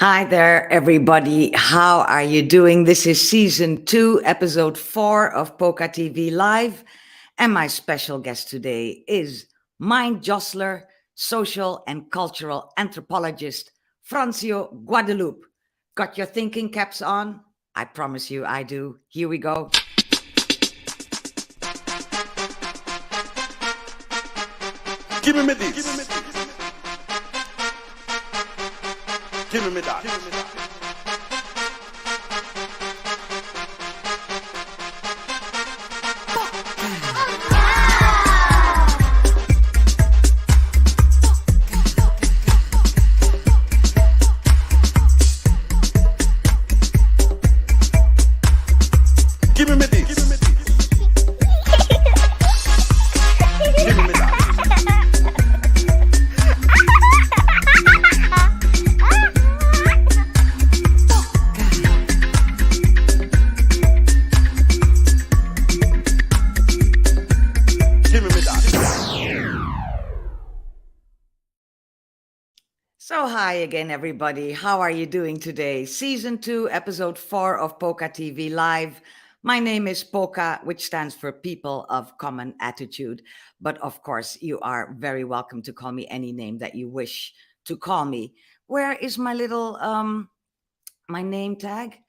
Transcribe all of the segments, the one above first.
Hi there, everybody. How are you doing? This is season 2, episode 4 of PocaTV Live. And my special guest today is mind-jostler, social and cultural anthropologist, Francio Guadeloupe. Got your thinking caps on? I promise you I do. Here we go. Give me this. Give me that. Give me this. Give me that. So hi again, everybody. How are you doing today? Season 2, episode 4 of PocaTV Live. My name is Poca, which stands for People of Common Attitude. But of course, you are very welcome to call me any name that you wish to call me. Where is my little, my name tag?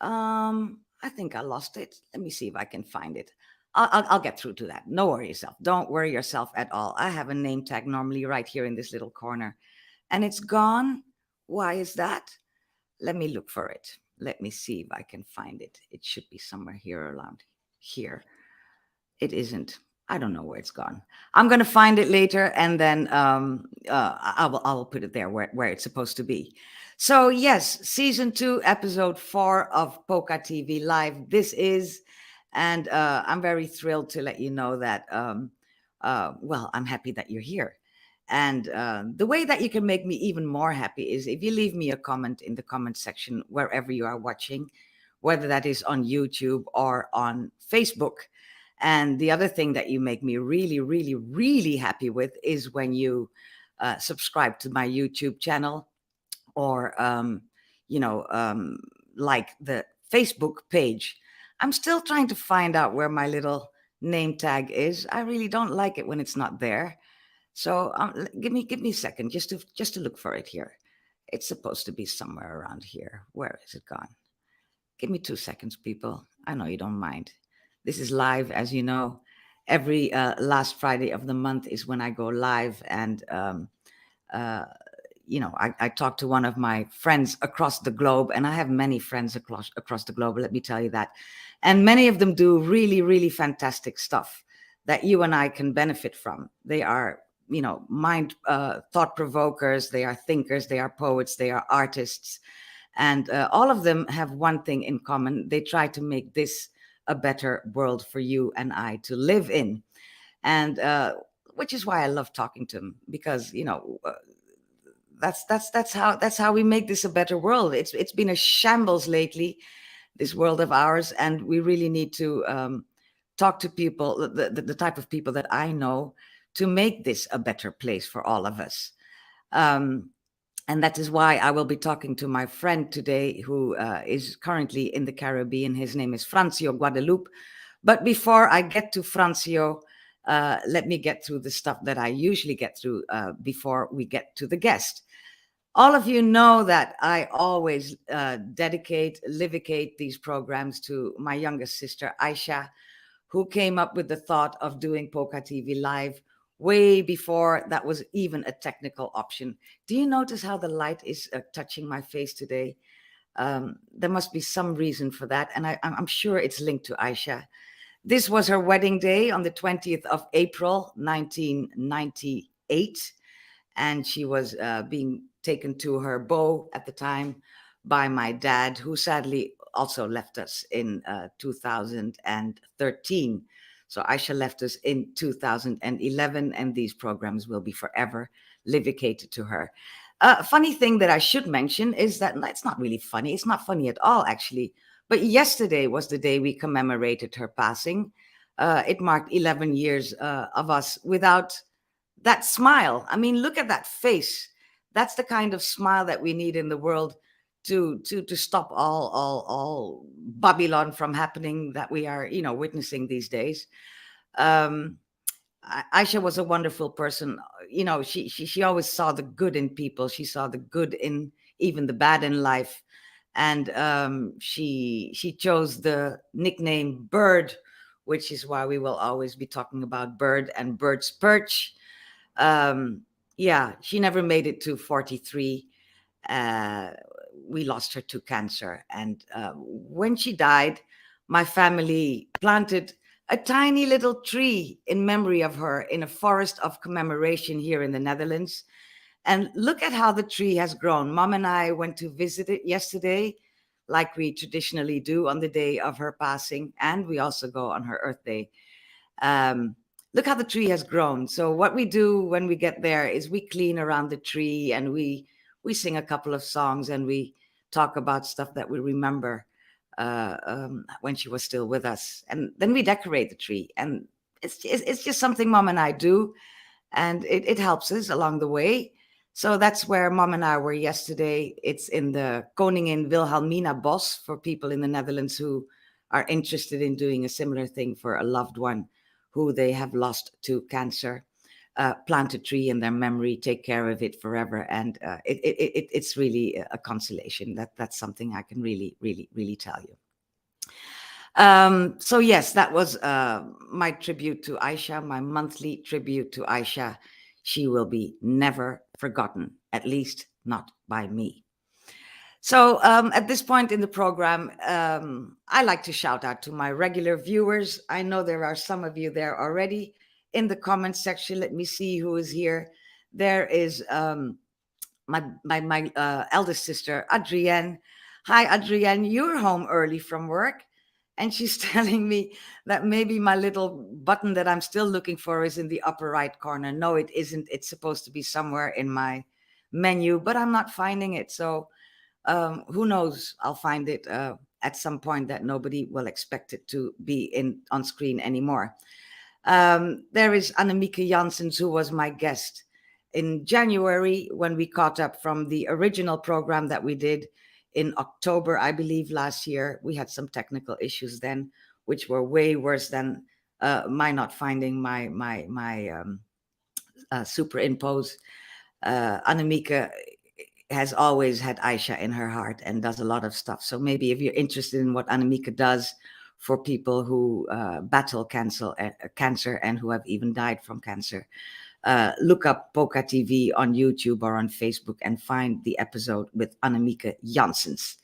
I think I lost it. Let me see if I can find it. I'll get through to that. No worry yourself. Don't worry yourself at all. I have a name tag normally right here in this little corner. And it's gone. Why is that? Let me look for it. Let me see if I can find it. It should be somewhere here around here. It isn't. I don't know where it's gone. I'm going to find it later, and then I will put it there where it's supposed to be. So yes, season 2, episode 4 of PocaTV Live. This is, and I'm very thrilled to let you know that, well, I'm happy that you're here. And the way that you can make me even more happy is if you leave me a comment in the comment section wherever you are watching, whether that is on YouTube or on Facebook. And the other thing that you make me really, really, really happy with is when you subscribe to my YouTube channel or, like the Facebook page. I'm still trying to find out where my little name tag is. I really don't like it when it's not there. So give me a second just to look for it here. It's supposed to be somewhere around here. Where is it gone? Give me 2 seconds, people. I know you don't mind. This is live, as you know. Every last Friday of the month is when I go live, and I talk to one of my friends across the globe, and I have many friends across the globe. Let me tell you that, and many of them do really, really fantastic stuff that you and I can benefit from. They are mind thought provokers, they are thinkers, they are poets, they are artists. And all of them have one thing in common. They try to make this a better world for you and I to live in. And which is why I love talking to them, because, that's how we make this a better world. It's been a shambles lately, this world of ours. And we really need to talk to people, the type of people that I know, to make this a better place for all of us. And that is why I will be talking to my friend today, who is currently in the Caribbean. His name is Francio Guadeloupe. But before I get to Francio, let me get through the stuff that I usually get through before we get to the guest. All of you know that I always livicate these programs to my youngest sister, Aisha, who came up with the thought of doing PocaTV Live way before that was even a technical option. Do you notice how the light is touching my face today? There must be some reason for that, and I'm sure it's linked to Aisha. This was her wedding day on the 20th of April, 1998, and she was being taken to her beau at the time by my dad, who sadly also left us in 2013. So Aisha left us in 2011, and these programs will be forever livicated to her. Funny thing that I should mention is that it's not really funny. It's not funny at all, actually. But yesterday was the day we commemorated her passing. It marked 11 years of us without that smile. I mean, look at that face. That's the kind of smile that we need in the world to stop all Babylon from happening that we are, witnessing these days. Um, Aisha was a wonderful person. She always saw the good in people. She saw the good in even the bad in life, and she chose the nickname Bird, which is why we will always be talking about Bird and Bird's Perch. Yeah, she never made it to 43. We lost her to cancer, and when she died, my family planted a tiny little tree in memory of her in a forest of commemoration here in the Netherlands. And look at how the tree has grown. Mom and I went to visit it yesterday, like we traditionally do on the day of her passing, and we also go on her Earth Day. Look how the tree has grown. So what we do when we get there is we clean around the tree, and we sing a couple of songs, and we talk about stuff that we remember when she was still with us, and then we decorate the tree. And it's just something Mom and I do, and it helps us along the way. So that's where Mom and I were yesterday. It's in the Koningin Wilhelmina Bos, for people in the Netherlands who are interested in doing a similar thing for a loved one who they have lost to cancer. Plant a tree in their memory, take care of it forever, and it's really a consolation. That's something I can really tell you. So yes, that was my tribute to Aisha, my monthly tribute to Aisha. She will be never forgotten, at least not by me. So at this point in the program, I like to shout out to my regular viewers. I know there are some of you there already. In the comments section, let me see who is here. There is my eldest sister, Adrienne. Hi, Adrienne, you're home early from work. And she's telling me that maybe my little button that I'm still looking for is in the upper right corner. No, it isn't. It's supposed to be somewhere in my menu, but I'm not finding it. So who knows? I'll find it at some point that nobody will expect it to be on screen anymore. There is Annemieke Janssens, who was my guest in January when we caught up from the original program that we did in October, I believe, last year. We had some technical issues then, which were way worse than my not finding my superimpose. Annemieke has always had Aisha in her heart and does a lot of stuff. So maybe if you're interested in what Annemieke does for people who battle cancer and who have even died from cancer, look up PocaTV on YouTube or on Facebook and find the episode with Annemieke Janssens.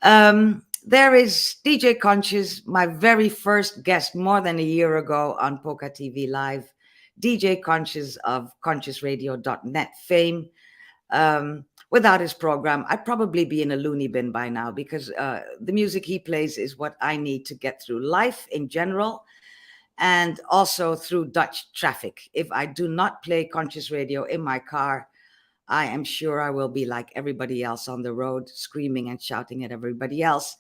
There is DJ Conscious, my very first guest more than a year ago on PocaTV Live. DJ Conscious of ConsciousRadio.net fame. Without his program, I'd probably be in a loony bin by now, because the music he plays is what I need to get through life in general, and also through Dutch traffic. If I do not play Conscious Radio in my car, I am sure I will be like everybody else on the road, screaming and shouting at everybody else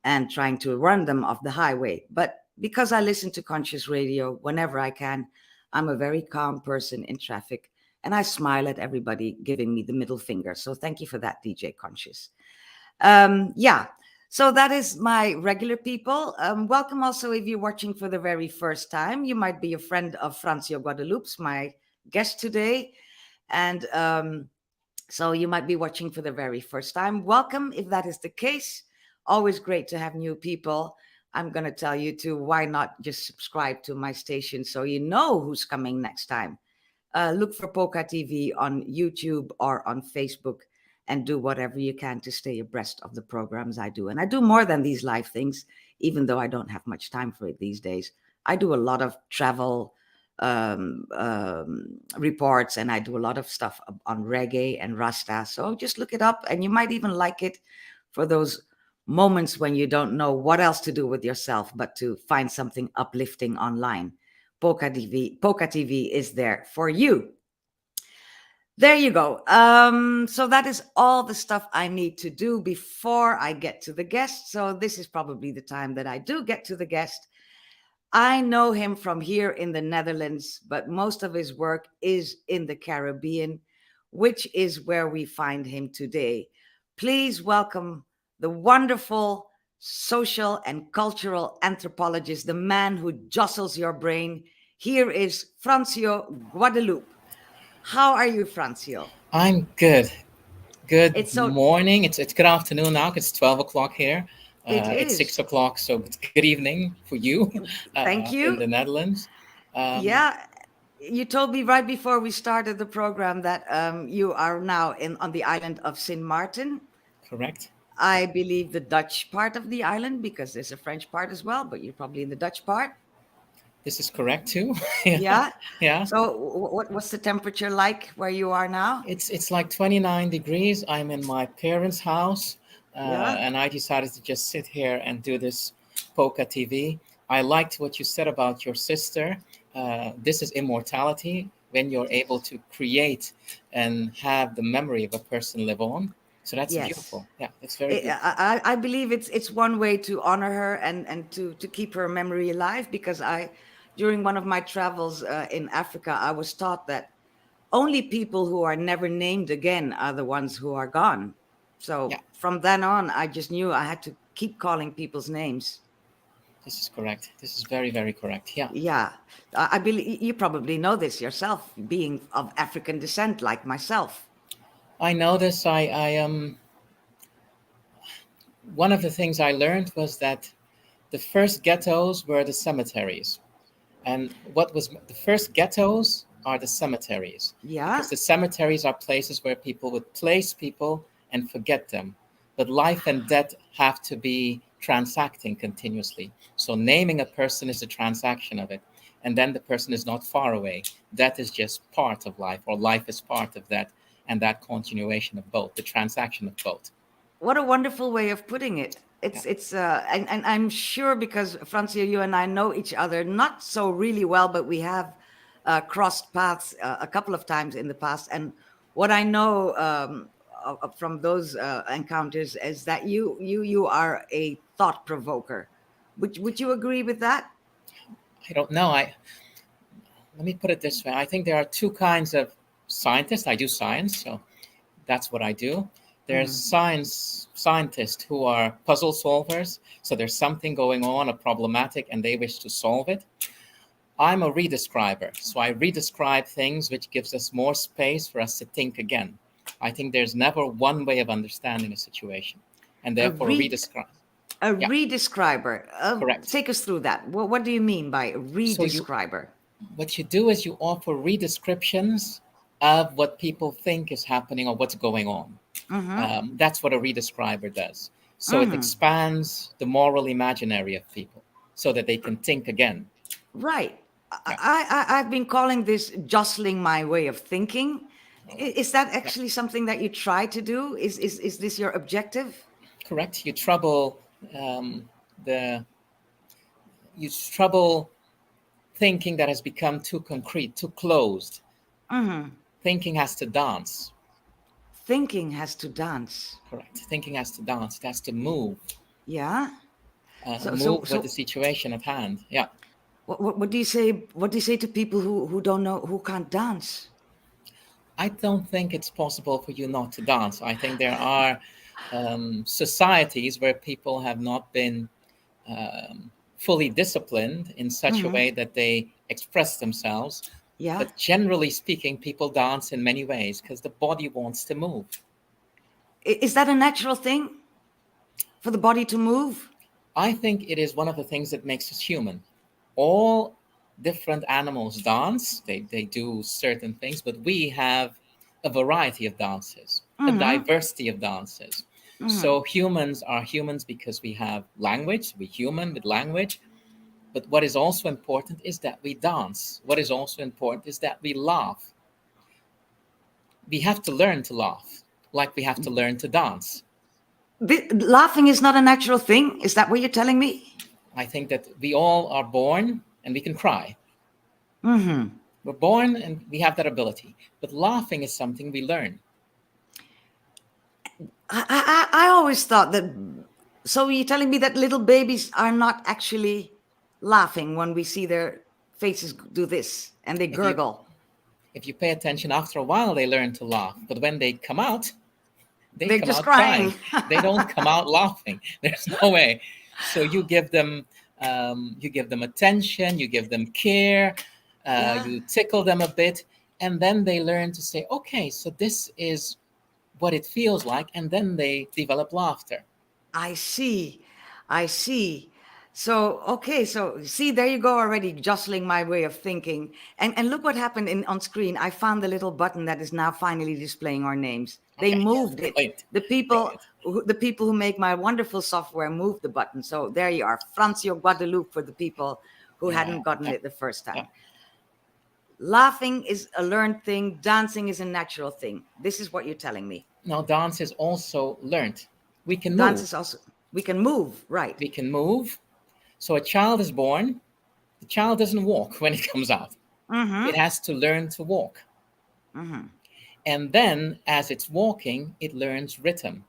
and trying to run them off the highway. But because I listen to Conscious Radio whenever I can, I'm a very calm person in traffic, and I smile at everybody giving me the middle finger. So thank you for that, DJ Conscious. Yeah. So that is my regular people. Welcome also if you're watching for the very first time. You might be a friend of Francio Guadeloupe, my guest today. And so you might be watching for the very first time. Welcome if that is the case. Always great to have new people. I'm going to tell you too, why not just subscribe to my station so you know who's coming next time. Look for PocaTV on YouTube or on Facebook, and do whatever you can to stay abreast of the programs I do. And I do more than these live things, even though I don't have much time for it these days. I do a lot of travel reports, and I do a lot of stuff on reggae and Rasta. So just look it up, and you might even like it for those moments when you don't know what else to do with yourself but to find something uplifting online. PocaTV is there for you. There you go. So that is all the stuff I need to do before I get to the guest. So this is probably the time that I do get to the guest. I know him from here in the Netherlands, but most of his work is in the Caribbean, which is where we find him today. Please welcome the wonderful social and cultural anthropologist, the man who jostles your brain. Here is Francio Guadeloupe. How are you, Francio? I'm good. Good It's so, morning. It's good afternoon now 'cause it's 12 o'clock here. it It's is. 6 o'clock, so it's good evening for you Thank in you. the Netherlands. Yeah, you told me right before we started the program that you are now on the island of Sint Maarten. Correct. I believe the Dutch part of the island, because there's a French part as well, but you're probably in the Dutch part. This is correct too. Yeah. Yeah. Yeah. So what's the temperature like where you are now? It's like 29 degrees. I'm in my parents' house, Yeah. and I decided to just sit here and do this Poca TV. I liked what you said about your sister. This is immortality when you're able to create and have the memory of a person live on. So that's Yes. beautiful. Yeah, it's very beautiful. I believe it's one way to honor her and to keep her memory alive, because during one of my travels in Africa, I was taught that only people who are never named again are the ones who are gone. Yeah, So from then on, I just knew I had to keep calling people's names. this is correct. This is very, very correct. Yeah, Yeah, I believe you probably know this yourself, being of African descent like myself. I know this. One of the things I learned was that the first ghettos were the cemeteries. And what was the first ghettos are the cemeteries, Yeah. because the cemeteries are places where people would place people and forget them. But life and death have to be transacting continuously. So naming a person is a transaction of it. And then the person is not far away. Death is just part of life, or life is part of that, and that continuation of both, the transaction of both. What a wonderful way of putting it. Yeah. And I'm sure, because Francia, you and I know each other not so really well, but we have crossed paths a couple of times in the past. And what I know from those encounters is that you are a thought provoker. Would you agree with that? I don't know. Let me put it this way. I think there are two kinds of scientists. I do science, so that's what I do. There's scientists who are puzzle solvers. So there's something going on, a problematic, and they wish to solve it. I'm a redescriber. So I redescribe things, which gives us more space for us to think again. I think there's never one way of understanding a situation, and A therefore a re redescribe. a Yeah, redescriber. correct. Take us through that. What do you mean by So you redescriber? what you do is you offer redescriptions of what people think is happening or what's going on. Mm-hmm. That's what a redescriber does. So it Mm-hmm. expands the moral imaginary of people so that they can think again. Right. Yeah, I've been calling this jostling my way of thinking. Is that yeah, actually something that you try to do? Is this your objective? correct. Um, the you trouble thinking that has become too concrete, too closed. Hmm. Thinking has to dance. Thinking has to dance. Correct. Thinking has to dance. It has to move, Yeah. So so move with the so situation at hand. Yeah. what do you say? What do you say to people who don't know, who can't dance? I don't think it's possible for you not to dance. I think there are societies where people have not been fully disciplined in such a Hmm. way that they express themselves. Yeah. But generally speaking, people dance in many ways because the body wants to move. Is that a natural thing for the body to move? I think it is one of the things that makes us human. All different animals dance, they do certain things, but we have a variety of dances, a Hmm. diversity of dances. Hmm. So humans are humans because we have language, we human with language. But what is also important is that we dance. What is also important is that we laugh. We have to learn to laugh, like we have to learn to dance. Laughing is not a natural thing. Is that what you're telling me? I think that we all are born and we can cry. Hmm. We're born and we have that ability. But laughing is something we learn. I always thought that. So you're telling me that little babies are not actually laughing when we see their faces do this and they If you gurgle? if you pay attention, after a while they learn to laugh. But when they come out, They're come just out crying. They don't come out laughing. There's no way. So you give them attention, you give them care, Yeah. you tickle them a bit, and then they learn to say, okay, so this is what it feels like, and then they develop laughter. I see. I see. So, okay, so see, there you go already, jostling my way of thinking. And look what happened on screen. I found the little button that is now finally displaying our names. They Okay, moved it. brilliant, The people brilliant. the people who make my wonderful software moved the button. So there you are, Francio Guadeloupe for the people who Yeah, hadn't gotten yeah, it the first yeah. time. Laughing is a learned thing, dancing is a natural thing. This is what you're telling me. Now, dance is also learned. We can Dance move. is also, we can move, right? We can move. So a child is born. The child doesn't walk when it comes out. Mm-hmm. It has to learn to walk. Mm-hmm. And then, as it's walking, it learns rhythm.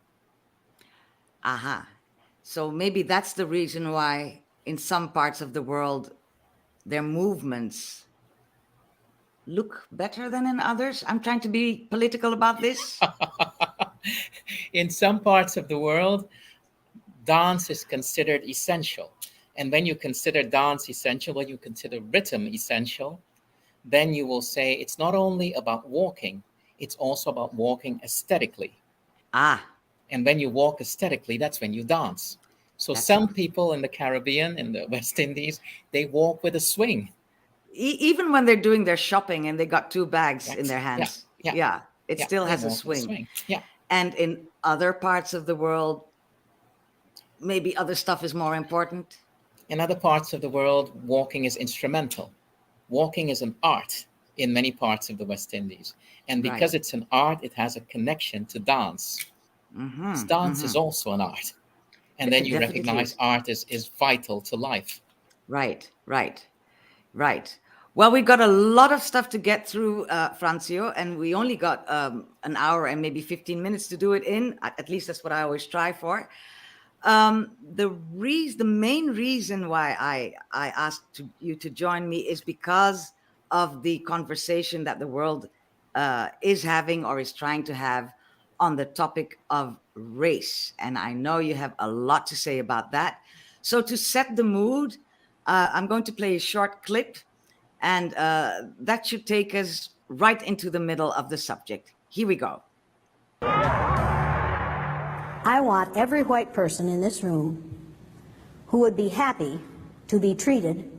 Aha. So maybe that's the reason why in some parts of the world their movements look better than in others. I'm trying to be political about this. In some parts of the world, dance is considered essential. And when you consider dance essential, when you consider rhythm essential, then you will say it's not only about walking, it's also about walking aesthetically. Ah, And when you walk aesthetically, that's when you dance. So that's some people in the Caribbean, in the West Indies, they walk with a swing. even when they're doing their shopping and they got two bags in their Yeah, hands. yeah, Yeah, it yeah. still They has a walk with a swing. swing. Yeah. And in other parts of the world, maybe other stuff is more important. In other parts of the world, walking is instrumental. Walking is an art in many parts of the West Indies. And because Right. it's an art, it has a connection to dance. Mm-hmm. Dance is Mm-hmm. also an art. And then It you definitely recognize is. art is vital to life. Right, right. Right. Well, we've got a lot of stuff to get through, Francio, and we only got an hour and maybe 15 minutes to do it in. At least that's what I always try for. The main reason why I asked you to join me is because of the conversation that the world is having or is trying to have on the topic of race. And I know you have a lot to say about that. So to set the mood, I'm going to play a short clip, and that should take us right into the middle of the subject. Here we go. I want every white person in this room who would be happy to be treated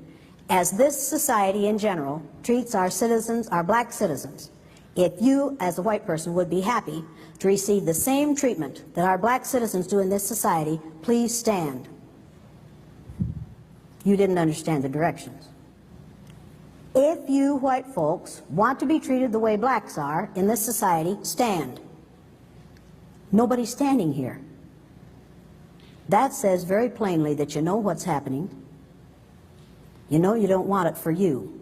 as this society in general treats our citizens, our black citizens. If you, as a white person, would be happy to receive the same treatment that our black citizens do in this society, please stand. You didn't understand the directions. If you white folks want to be treated the way blacks are in this society, stand. Nobody's standing here. That says very plainly that you know what's happening. You know you don't want it for you.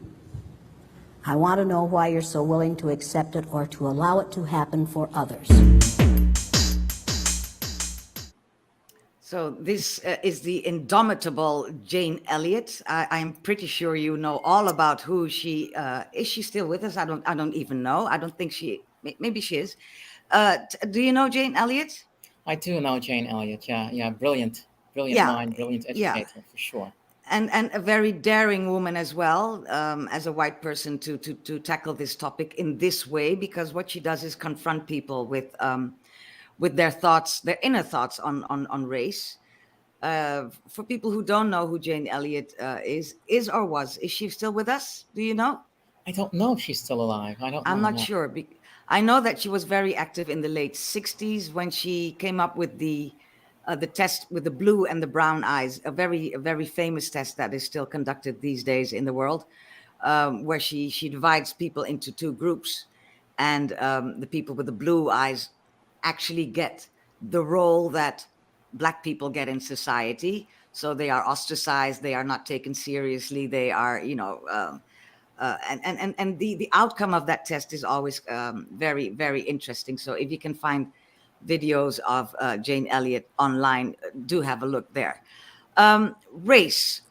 I want to know why you're so willing to accept it or to allow it to happen for others. So this is the indomitable Jane Elliott. I'm pretty sure you know all about who she is. She still with us? I don't even know. I don't think she. Maybe she is. Do you know Jane Elliott? I do know Jane Elliott. Yeah, brilliant Yeah, mind, brilliant educator for sure. And a very daring woman as well, as a white person to tackle this topic in this way, because what she does is confront people with their thoughts, their inner thoughts on race. For people who don't know who Jane Elliott is or was, is she still with us? Do you know? I don't know if she's still alive. I don't know. I'm not no. sure. I know that she was very active in the late 60s when she came up with the test with the blue and the brown eyes, a very famous test that is still conducted these days in the world, where she divides people into two groups, and the people with the blue eyes actually get the role that black people get in society. So they are ostracized, they are not taken seriously, they are, and the outcome of that test is always very interesting. So if you can find videos of Jane Elliott online, do have a look there. Race.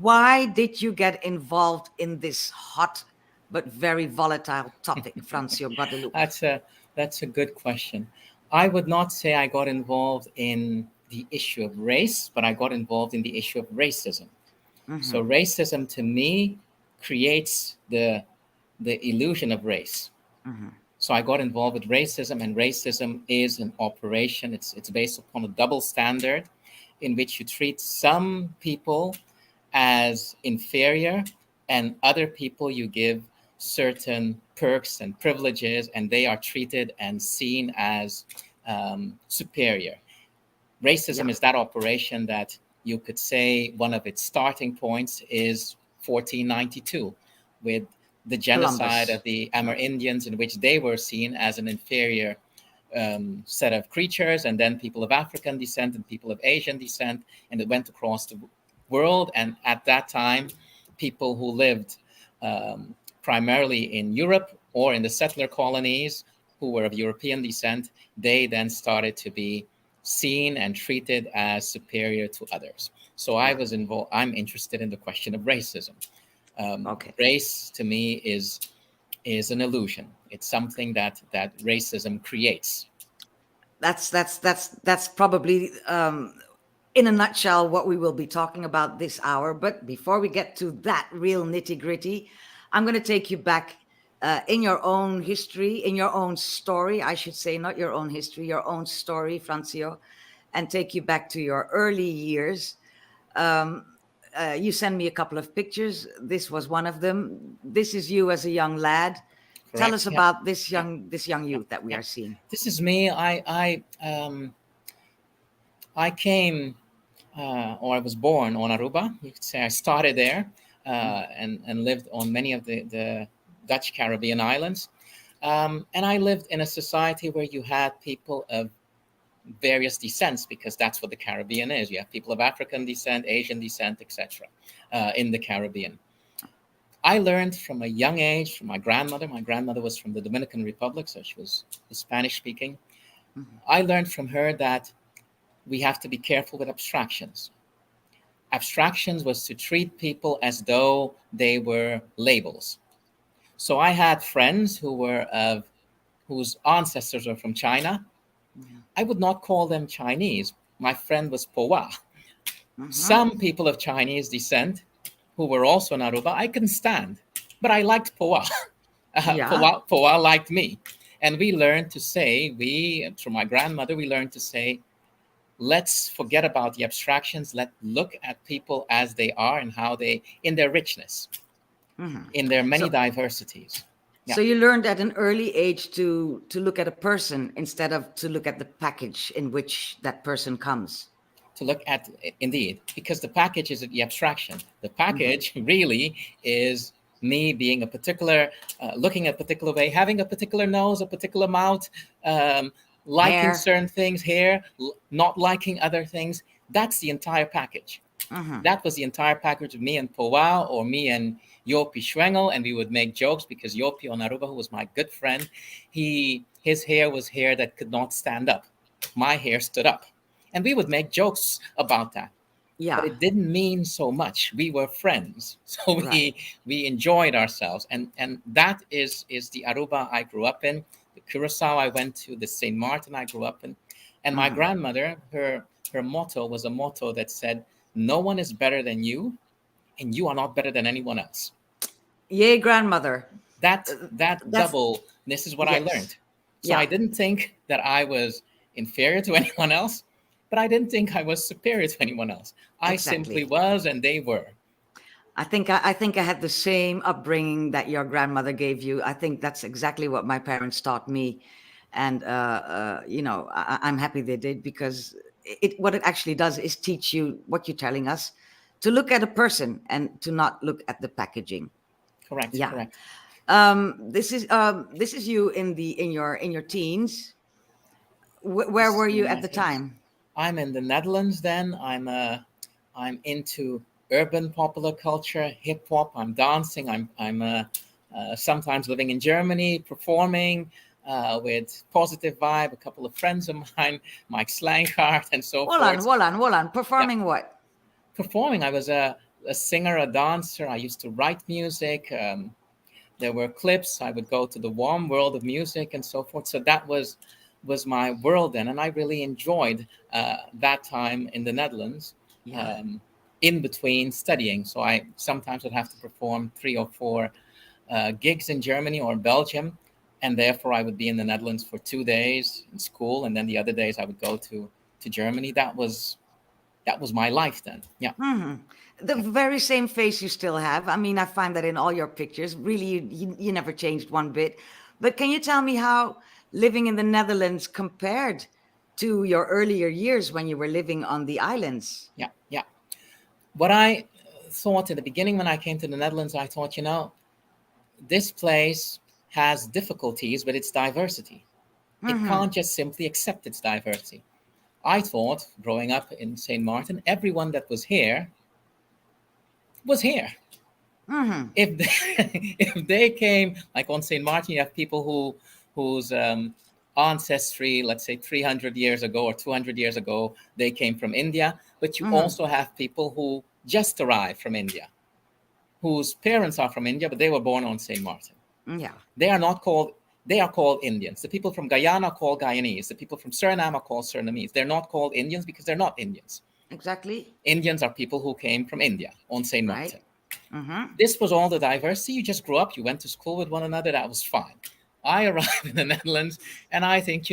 Why did you get involved in this hot but very volatile topic, Francio Guadeloupe? That's a good question. I would not say I got involved in the issue of race, but I got involved in the issue of racism. So racism to me creates the illusion of race. So I got involved with racism, and racism is an operation. It's based upon a double standard in which you treat some people as inferior and other people you give certain perks and privileges, and they are treated and seen as superior. Racism is that operation that you could say one of its starting points is 1492 with the genocide of the Amerindians, in which they were seen as an inferior set of creatures, and then people of African descent and people of Asian descent, and it went across the world. And at that time, people who lived primarily in Europe or in the settler colonies who were of European descent, they then started to be seen and treated as superior to others. So I was involved. I'm interested in the question of racism. Race to me is an illusion. It's something that racism creates. That's probably in a nutshell what we will be talking about this hour. But before we get to that real nitty-gritty, I'm going to take you back in your own history, in your own story, I should say, not your own history, your own story, Francio, and take you back to your early years. You sent me a couple of pictures. This was one of them. This is you as a young lad. Correct. Tell us about this young youth that we are seeing. This is me. I came, or I was born on Aruba. You could say I started there and lived on many of the Dutch Caribbean islands. And I lived in a society where you had people of various descents, because that's what the Caribbean is. You have people of African descent, Asian descent, etc. In the Caribbean. I learned from a young age from my grandmother. My grandmother was from the Dominican Republic, so she was Spanish speaking. I learned from her that we have to be careful with abstractions. Abstractions was to treat people as though they were labels. So I had friends whose ancestors were from China. I would not call them Chinese. My friend was Poa. Some people of Chinese descent who were also in Aruba, I couldn't stand, but I liked Poa. Poa liked me. And we learned to say, through my grandmother, we learned to say, let's forget about the abstractions. Let's look at people as they are and how they, in their richness, in their many diversities. So you learned at an early age to look at a person instead of to look at the package in which that person comes. To look at, indeed, because the package is the abstraction. The package really is me being a particular, looking a particular way, having a particular nose, a particular mouth, liking hair. Certain things, hair, not liking other things. That's the entire package. That was the entire package of me and Poa, or me and Yopi Schwengel, and we would make jokes because Yopi on Aruba, who was my good friend, his hair was hair that could not stand up. My hair stood up. And we would make jokes about that. Yeah. But it didn't mean so much. We were friends. So we enjoyed ourselves. And that is the Aruba I grew up in, the Curacao I went to, the St. Martin I grew up in. And my grandmother, her motto was a motto that said, no one is better than you, and you are not better than anyone else. Yay, grandmother. That double, this is what I learned. So I didn't think that I was inferior to anyone else, but I didn't think I was superior to anyone else. I simply was, and they were. I think I had the same upbringing that your grandmother gave you. I think that's exactly what my parents taught me. And, I'm happy they did, because what it actually does is teach you what you're telling us, to look at a person and to not look at the packaging. Correct. Yeah. Correct. This is you in your teens. Where were you at the time? I'm in the Netherlands then. I'm into urban popular culture, hip hop. I'm dancing. I'm sometimes living in Germany, performing with Positive Vibe. A couple of friends of mine, Mike Slankart, and so forth. Hold on. Performing what? Performing. I was a singer, a dancer. I used to write music. There were clips. I would go to the warm world of music and so forth. So that was was my world then, and I really enjoyed that time in the Netherlands. Yeah. In between studying, so I sometimes would have to perform 3 or 4 gigs in Germany or Belgium, and therefore I would be in the Netherlands for 2 days in school, and then the other days I would go to Germany. That was my life then. Yeah. The very same face you still have. I mean, I find that in all your pictures. Really, you never changed one bit. But can you tell me how living in the Netherlands compared to your earlier years when you were living on the islands? Yeah. What I thought in the beginning when I came to the Netherlands, I thought, this place has difficulties with its diversity. It can't just simply accept its diversity. I thought, growing up in St. Martin, everyone that was here was here. If they came, like on St. Martin, you have people whose ancestry, let's say 300 years ago or 200 years ago, they came from India. But you also have people who just arrived from India, whose parents are from India, but they were born on St. Martin. Yeah. They are called Indians. The people from Guyana are called Guyanese. The people from Suriname are called Surinamese. They're not called Indians because they're not Indians. Exactly. Indians are people who came from India on St. Martin. Right. This was all the diversity. You just grew up, you went to school with one another. That was fine. I arrived in the Netherlands and I think,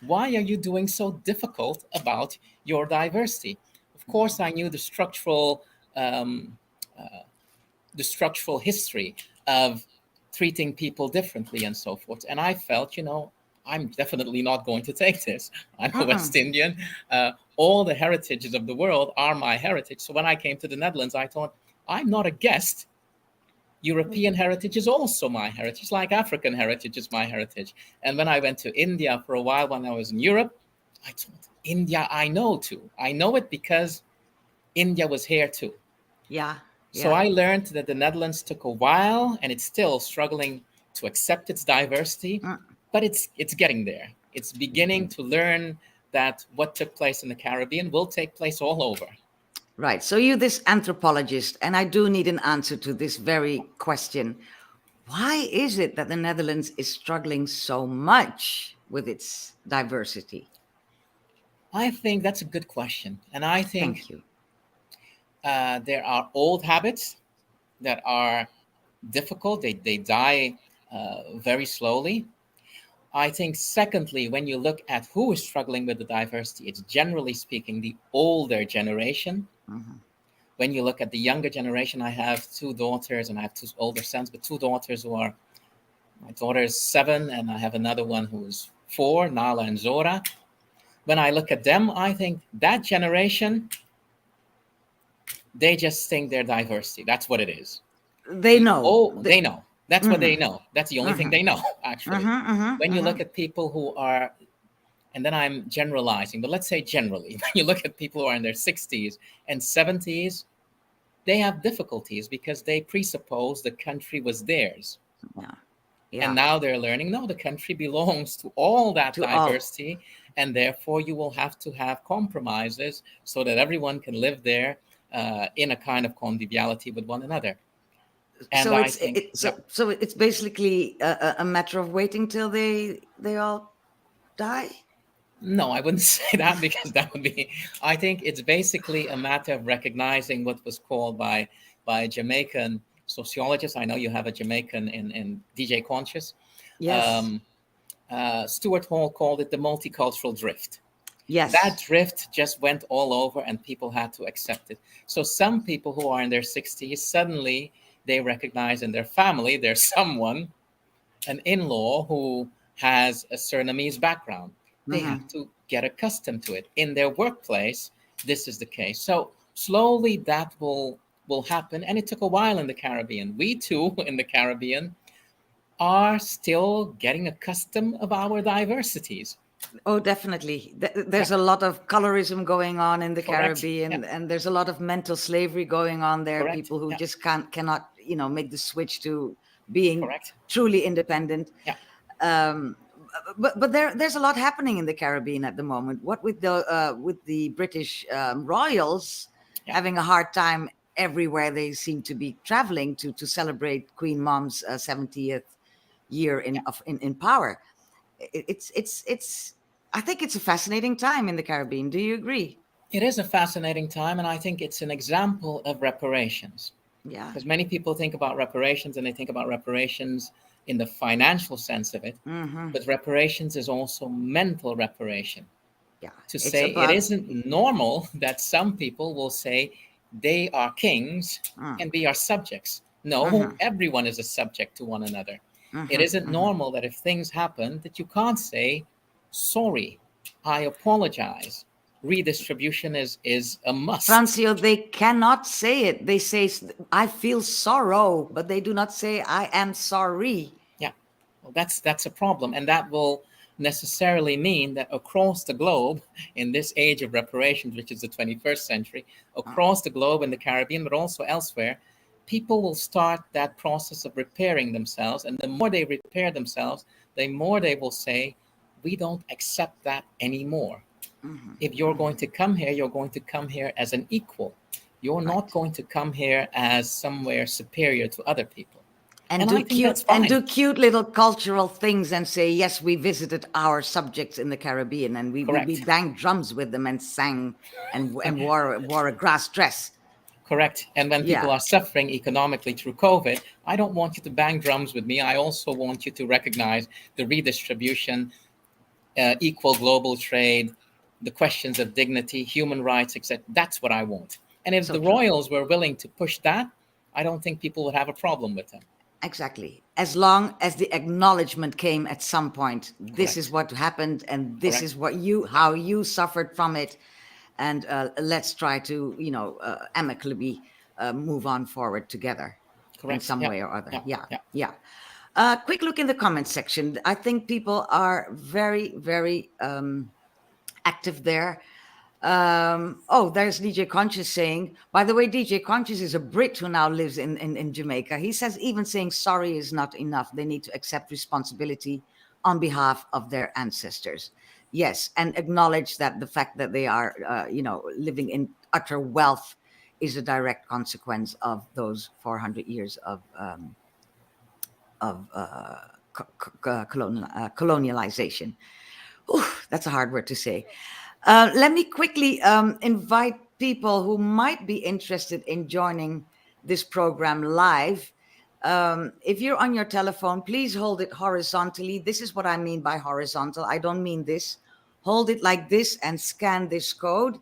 why are you doing so difficult about your diversity? Of course, I knew the structural history of treating people differently and so forth. And I felt, I'm definitely not going to take this. I'm a West Indian. All the heritages of the world are my heritage. So when I came to the Netherlands, I thought, I'm not a guest. European heritage is also my heritage, like African heritage is my heritage. And when I went to India for a while when I was in Europe, I thought, India, I know too. I know it because India was here too. Yeah. So I learned that the Netherlands took a while and it's still struggling to accept its diversity, but it's getting there. It's beginning to learn that what took place in the Caribbean will take place all over. Right. So you're this anthropologist, and I do need an answer to this very question. Why is it that the Netherlands is struggling so much with its diversity? I think that's a good question. And I think Thank you. there are old habits that are difficult. They die very slowly. I think, secondly, when you look at who is struggling with the diversity, it's generally speaking the older generation. When you look at the younger generation, I have 2 daughters and I have 2 older sons, but 2 daughters who are, my daughter is 7 and I have another one who is 4, Nala and Zora. When I look at them, I think that generation, they just think they're diversity. That's what it is. They know. Oh, they know. That's what they know. That's the only thing they know, actually. When you look at people who are, and then I'm generalizing, but let's say generally, when you look at people who are in their 60s and 70s, they have difficulties because they presuppose the country was theirs. Yeah. And now they're learning, no, the country belongs to all that diversity, and therefore you will have to have compromises so that everyone can live there in a kind of conviviality with one another. And so it's basically a matter of waiting till they all die? No, I wouldn't say that because that would be, I think it's basically a matter of recognizing what was called by a Jamaican sociologist. I know you have a Jamaican in DJ Conscious. Yes. Stuart Hall called it the multicultural drift. Yes. That drift just went all over and people had to accept it. So some people who are in their 60s, suddenly they recognize in their family there's someone, an in-law who has a Surinamese background. They have to get accustomed to it. In their workplace, this is the case. So slowly that will happen. And it took a while in the Caribbean. We too, in the Caribbean, are still getting accustomed of our diversities. Oh, definitely. There's a lot of colorism going on in the Caribbean, and there's a lot of mental slavery going on there. People who just cannot, make the switch to being truly independent. But there's a lot happening in the Caribbean at the moment. What with the British royals having a hard time everywhere they seem to be traveling to celebrate Queen Mom's 70th year in power. It's I think it's a fascinating time in the Caribbean. Do you agree? It is a fascinating time, and I think it's an example of reparations. Yeah. Because many people think about reparations and they think about reparations in the financial sense of it. Mm-hmm. But reparations is also mental reparation. Yeah. To It's say about, it isn't normal that some people will say they are kings and we are subjects. No, everyone is a subject to one another. It isn't normal that if things happen that you can't say, sorry, I apologize. Redistribution is a must. Francio, they cannot say it. They say, I feel sorrow, but they do not say, I am sorry. Yeah, well, that's a problem, and that will necessarily mean that across the globe, in this age of reparations, which is the 21st century, across the globe in the Caribbean, but also elsewhere, people will start that process of repairing themselves, and the more they repair themselves, the more they will say, we don't accept that anymore. If you're going to come here, you're going to come here as an equal. You're not going to come here as somewhere superior to other people. And I think that's fine. and do cute little cultural things and say, yes, we visited our subjects in the Caribbean and we banged drums with them and sang and wore a grass dress. Correct. And when people are suffering economically through COVID, I don't want you to bang drums with me. I also want you to recognize the redistribution, equal global trade, the questions of dignity, human rights, etc. That's what I want. And if the royals were willing to push that, I don't think people would have a problem with them. Exactly. As long as the acknowledgement came at some point, this is what happened and this is what how you suffered from it. And let's try to, amicably move on forward together in some way or other. Yeah. Quick look in the comments section. I think people are very, very active there. There's DJ Conscious saying, by the way, DJ Conscious is a Brit who now lives in Jamaica. He says even saying sorry is not enough. They need to accept responsibility on behalf of their ancestors. Yes, and acknowledge that the fact that they are, living in utter wealth is a direct consequence of those 400 years of colonialization. Ooh, that's a hard word to say. Let me quickly invite people who might be interested in joining this program live. If you're on your telephone, please hold it horizontally. This is what I mean by horizontal. I don't mean this. Hold it like this and scan this code,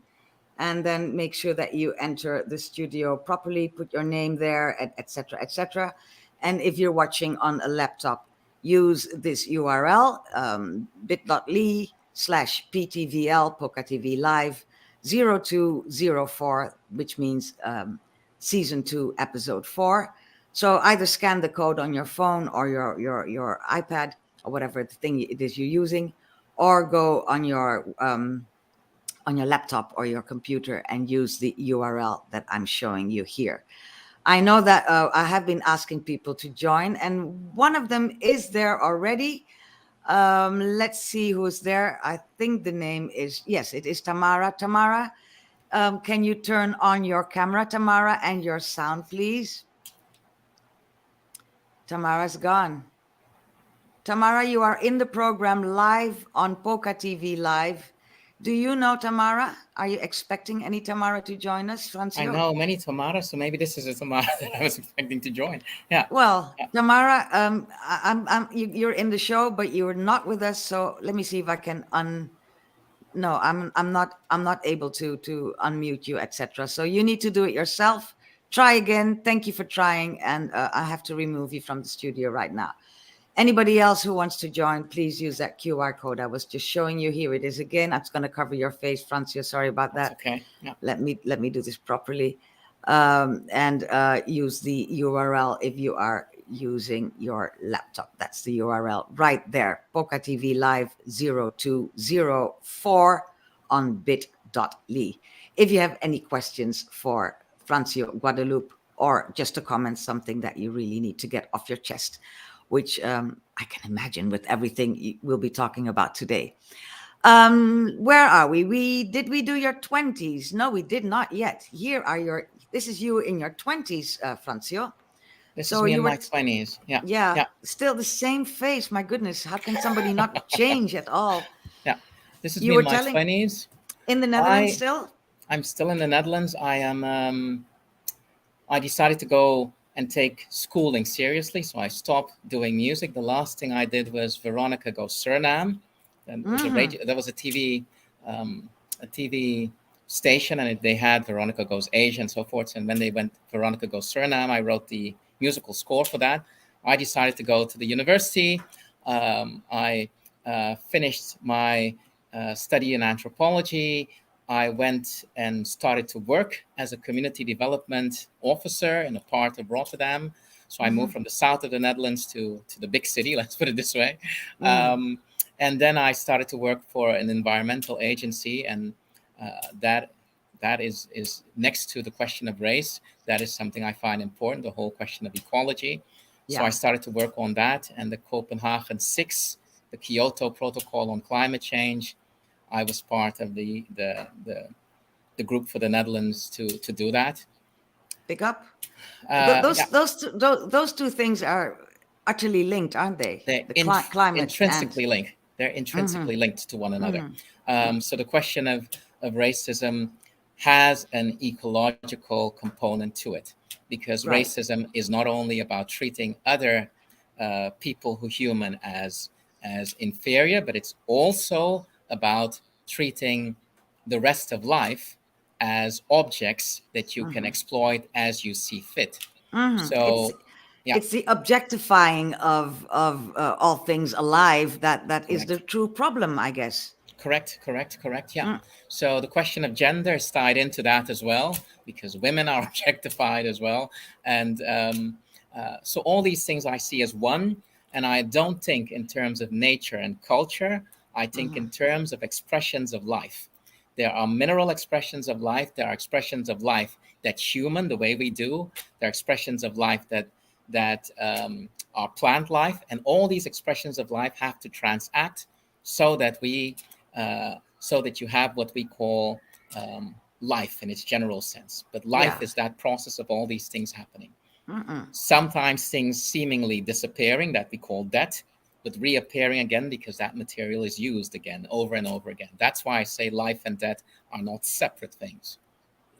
and then make sure that you enter the studio properly, put your name there, etc., etc. And if you're watching on a laptop, use this URL, bit.ly/PTVL, PocaTV Live 0204, which means season 2, episode 4. So either scan the code on your phone or your iPad or whatever the thing it is you're using, or go on your laptop or your computer and use the URL that I'm showing you here. I know that I have been asking people to join, and one of them is there already. Let's see who's there. I think the name is, yes, it is Tamara. Tamara, can you turn on your camera, Tamara, and your sound, please? Tamara's gone. Tamara, you are in the program live on PocaTV Live. Do you know Tamara? Are you expecting any Tamara to join us, Francio? I know many Tamara, so maybe this is a Tamara that I was expecting to join. Yeah. Well, Tamara, you're in the show, but you're not with us. So let me see if I can No, I'm not able to unmute you, etc. So you need to do it yourself. Try again. Thank you for trying, and I have to remove you from the studio right now. Anybody else who wants to join, please use that QR code I was just showing you. Here it is again. I'm going to cover your face, Francio. Sorry about that. That's okay. Yeah. Let me do this properly, and use the URL if you are using your laptop. That's the URL right there. PocaTV Live 0204 on bit.ly. If you have any questions for Francio Guadeloupe, or just to comment something that you really need to get off your chest, which I can imagine with everything we'll be talking about today. Where are we? Did we do your 20s? No, we did not yet. This is you in your 20s, Francio. This is me in my 20s. Yeah. Still the same face. My goodness, how can somebody not change at all? Yeah. This is You me were in my telling 20s. in the Netherlands still? I'm still in the Netherlands. I decided to go and take schooling seriously, so I stopped doing music. The last thing I did was Veronica Goes Suriname, and it was a radio. That was a TV station, and they had Veronica Goes Asia and so forth. And when they went Veronica Goes Suriname, I wrote the musical score for that. I decided to go to the university. I finished my study in anthropology. I went and started to work as a community development officer in a part of Rotterdam. So I moved from the south of the Netherlands to the big city, let's put it this way. And then I started to work for an environmental agency, and that is next to the question of race. That is something I find important, the whole question of equality. So I started to work on that, and the Copenhagen 6, the Kyoto Protocol on climate change. I was part of the group for the Netherlands to do that. Pick up. Yeah. Those two things are utterly linked, aren't they? They're Climate intrinsically and linked. They're intrinsically linked to one another. So the question of racism has an ecological component to it, because racism is not only about treating other people who human as inferior, but it's also about treating the rest of life as objects that you can exploit as you see fit. So it's the objectifying of all things alive that is the true problem, I guess. Correct. Yeah. So the question of gender is tied into that as well, because women are objectified as well. And so all these things I see as one. And I don't think in terms of nature and culture. I think in terms of expressions of life. There are mineral expressions of life. There are expressions of life that's human, the way we do. There are expressions of life that are plant life. And all these expressions of life have to transact so that you have what we call life in its general sense. But life is that process of all these things happening. Sometimes things seemingly disappearing, that we call death, but reappearing again because that material is used again over and over again. That's why I say life and death are not separate things.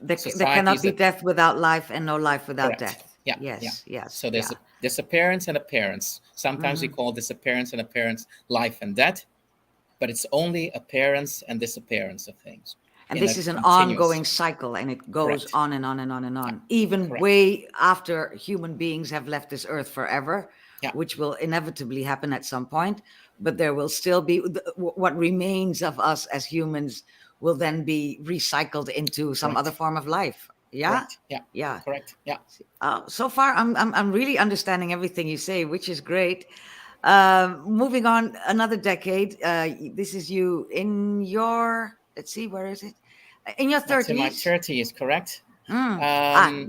There cannot be death without life, and no life without death. Yeah. Yes. So there's a disappearance and appearance. Sometimes we call disappearance and appearance life and death, but it's only appearance and disappearance of things. And this is an ongoing cycle, and it goes on and on and on and on, even way after human beings have left this earth forever, which will inevitably happen at some point. But there will still be what remains of us as humans will then be recycled into some other form of life. Yeah. Correct. Yeah. So far, I'm really understanding everything you say, which is great. Moving on, another decade. This is you in your. Let's see, where is it? In your 30s. In my 30s, correct.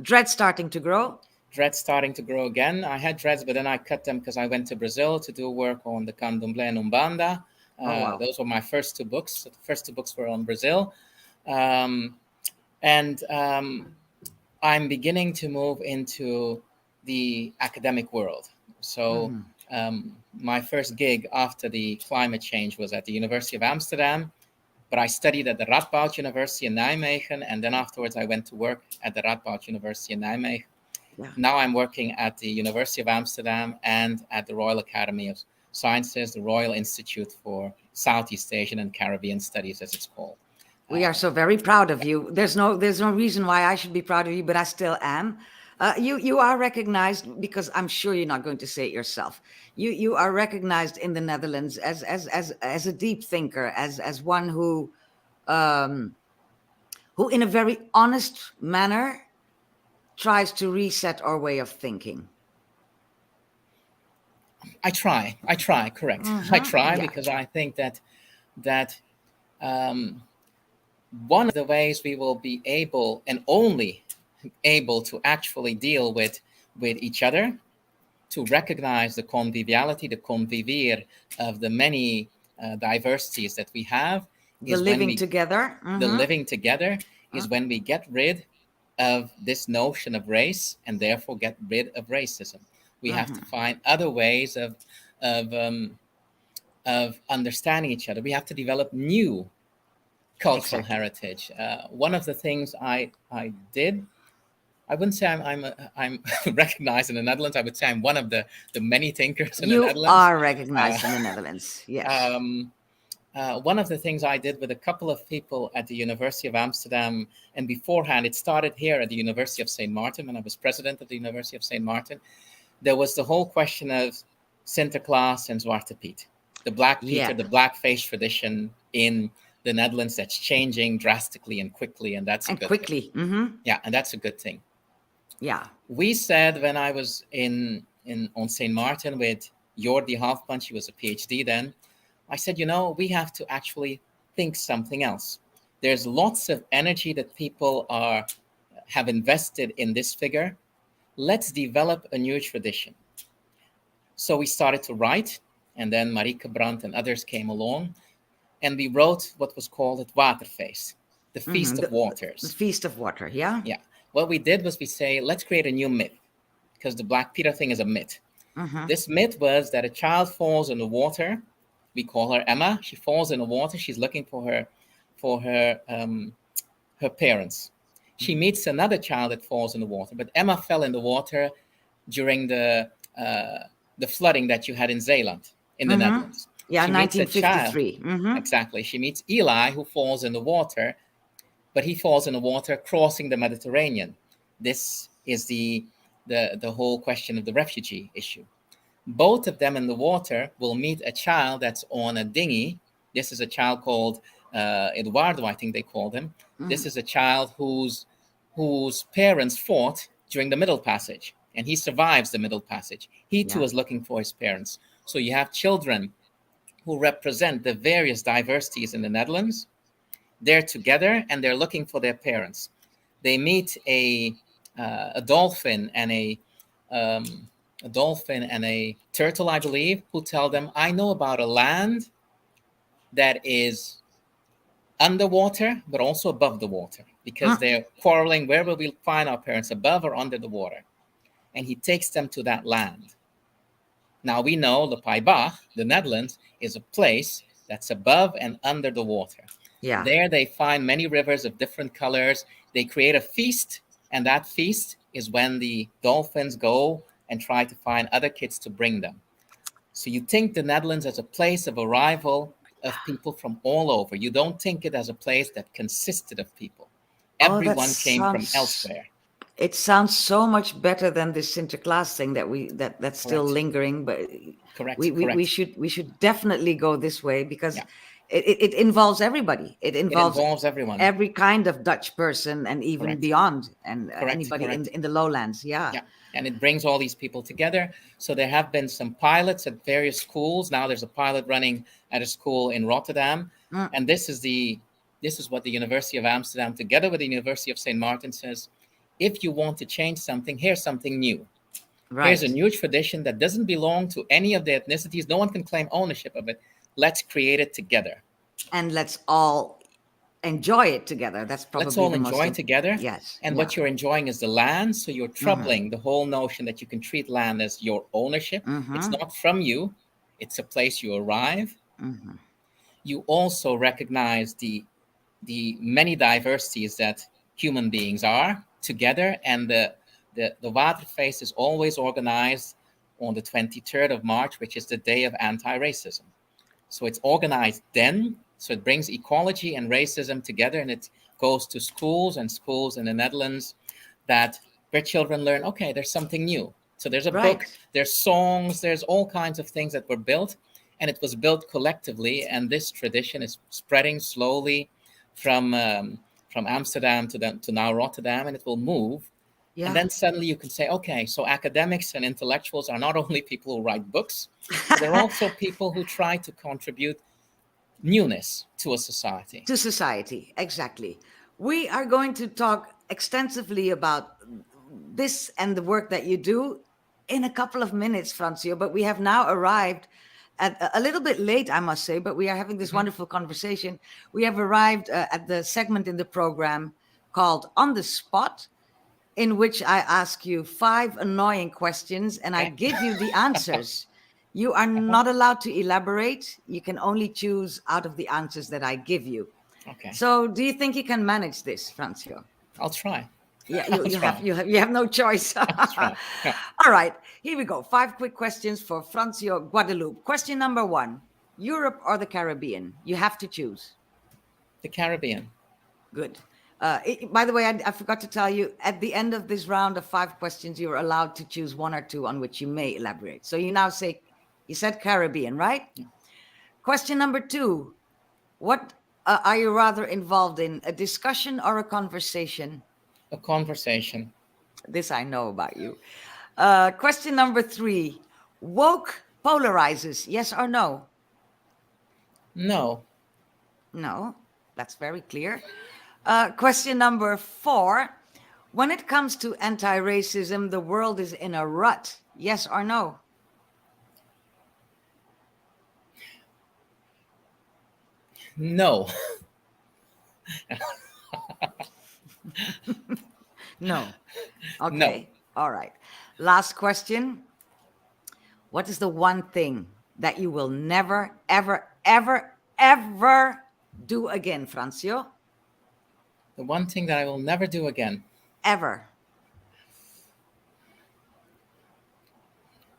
Dreads starting to grow. Dreads starting to grow again. I had dreads, but then I cut them because I went to Brazil to do work on the Candomblé and Umbanda. Those were my first two books. The first two books were on Brazil. I'm beginning to move into the academic world. So my first gig after the climate change was at the University of Amsterdam, but I studied at the Radboud University in Nijmegen, and then afterwards I went to work at the Radboud University in Nijmegen. Now I'm working at the University of Amsterdam and at the Royal Academy of Sciences, the Royal Institute for Southeast Asian and Caribbean Studies, as it's called. We are so very proud of you. There's no reason why I should be proud of you, but I still am. You are recognized, because I'm sure you're not going to say it yourself. You are recognized in the Netherlands as a deep thinker, as one who in a very honest manner tries to reset our way of thinking. I try, correct. I try because I think that one of the ways we will be able and only able to actually deal with each other, to recognize the conviviality, the convivir of the many diversities that we have. The living together. The living together is when we get rid of this notion of race and therefore get rid of racism. We have to find other ways of of understanding each other. We have to develop new cultural Exactly. heritage. One of the things I did, I wouldn't say I'm recognized in the Netherlands. I would say I'm one of the many thinkers in the You Netherlands. are recognized in the Netherlands. Yes. One of the things I did with a couple of people at the University of Amsterdam, and beforehand, it started here at the University of St. Martin when I was president of the University of St. Martin. There was the whole question of Sinterklaas and Zwarte Piet, the Black Peter, Yeah. the blackface tradition in the Netherlands that's changing drastically and quickly, and that's a And good quickly. thing. Mm-hmm. Yeah, and that's a good thing. Yeah. We said when I was on St. Martin with Jordi Halfpunch, he was a PhD then, I said, we have to actually think something else. There's lots of energy that people have invested in this figure. Let's develop a new tradition. So we started to write, and then Marieke Brandt and others came along, and we wrote what was called het Waterfeest, the Feast of Waters. The Feast of Water, yeah? Yeah. What we did was we say, let's create a new myth, because the Black Peter thing is a myth. Mm-hmm. This myth was that a child falls in the water. We call her Emma. She falls in the water. She's looking for her parents. She meets another child that falls in the water, but Emma fell in the water during the flooding that you had in Zeeland, in the Netherlands. Yeah, she meets a 1953. child. Mm-hmm. Exactly. She meets Eli, who falls in the water, but he falls in the water crossing the Mediterranean. This is the whole question of the refugee issue. Both of them in the water will meet a child that's on a dinghy. This is a child called Eduardo, I think they called him. This is a child whose parents fought during the Middle Passage, and he survives the Middle Passage. He too is looking for his parents. So you have children who represent the various diversities in the Netherlands. They're together and they're looking for their parents. They meet a dolphin and a turtle, I believe, who tell them, I know about a land that is underwater, but also above the water, because they're quarreling, where will we find our parents, above or under the water? And he takes them to that land. Now we know the Paibach, the Netherlands, is a place that's above and under the water. Yeah. There they find many rivers of different colors. They create a feast, and that feast is when the dolphins go and try to find other kids to bring them. So you think the Netherlands as a place of arrival of people from all over. You don't think it as a place that consisted of people. Everyone came from elsewhere. It sounds so much better than this Sinterklaas thing that's still Correct. lingering. But Correct. we should definitely go this way, because it involves everybody. It involves everyone. Every kind of Dutch person, and even beyond, and anybody in the lowlands. Yeah. And it brings all these people together. So there have been some pilots at various schools. Now there's a pilot running at a school in Rotterdam. And this is what the University of Amsterdam, together with the University of St. Martin, says. If you want to change something, here's something new. Right. Here's a new tradition that doesn't belong to any of the ethnicities. No one can claim ownership of it. Let's create it together. And let's all enjoy it together. That's probably let's all enjoy it together. Yes. And what you're enjoying is the land. So you're troubling the whole notion that you can treat land as your ownership. It's not from you. It's a place you arrive. You also recognize the many diversities that human beings are together. And the Waterfeest is always organized on the 23rd of March, which is the day of anti-racism. So it's organized then. So it brings ecology and racism together, and it goes to schools in the Netherlands where children learn, okay, there's something new. So there's a book, there's songs, there's all kinds of things that were built, and it was built collectively. And this tradition is spreading slowly from Amsterdam to now Rotterdam, and it will move. Yeah. And then suddenly you can say, okay, so academics and intellectuals are not only people who write books, they're also people who try to contribute newness to a society. To society, exactly. We are going to talk extensively about this and the work that you do in a couple of minutes, Francio, but we have now arrived at a little bit late, I must say, but we are having this wonderful conversation. We have arrived at the segment in the program called On the Spot, in which I ask you 5 annoying questions and I give you the answers. You are not allowed to elaborate. You can only choose out of the answers that I give you. Okay. So do you think you can manage this, Francio? I'll try. Yeah, I'll you try. have no choice. I'll try. Yeah. All right, here we go. 5 quick questions for Francio Guadeloupe. Question number 1, Europe or the Caribbean? You have to choose. The Caribbean. Good. By the way, I forgot to tell you, at the end of this round of 5 questions, you're allowed to choose 1 or 2 on which you may elaborate. So you now say, you said Caribbean, right? Yeah. Question number 2, what are you rather involved in, a discussion or a conversation? A conversation. This I know about you. Question number 3, woke polarizes, yes or no? No. No, that's very clear. Question number 4, when it comes to anti-racism, the world is in a rut, yes or no? No. No. Okay. No. All right. Last question. What is the one thing that you will never, ever, ever, ever do again, Francio? The one thing that I will never do again. Ever.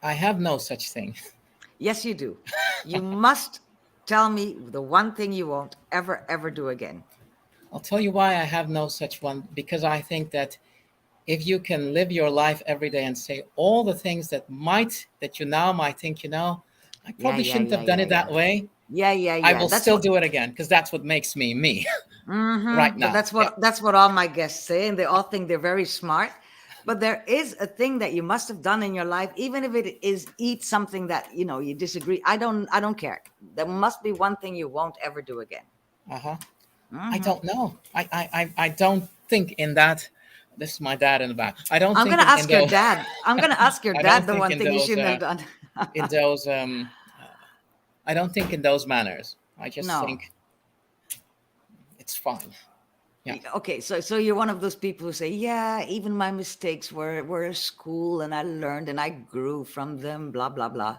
I have no such thing. Yes, you do. You must tell me the one thing you won't ever, ever do again. I'll tell you why I have no such one. Because I think that if you can live your life every day and say all the things that you now might think, I probably shouldn't have done it that way. Yeah. I will still do it again because that's what makes me me right now. But that's what all my guests say, and they all think they're very smart. But there is a thing that you must have done in your life, even if it is eat something that you disagree. I don't care. There must be one thing you won't ever do again. I don't know. I don't think in that. This is my dad in the back. I don't. I'm going to ask your dad. I'm going to ask your dad the one thing you shouldn't have done. In those, I don't think in those manners. I just think it's fine. Yeah. Okay, so you're one of those people who say, yeah, even my mistakes were a school, and I learned and I grew from them, blah blah blah.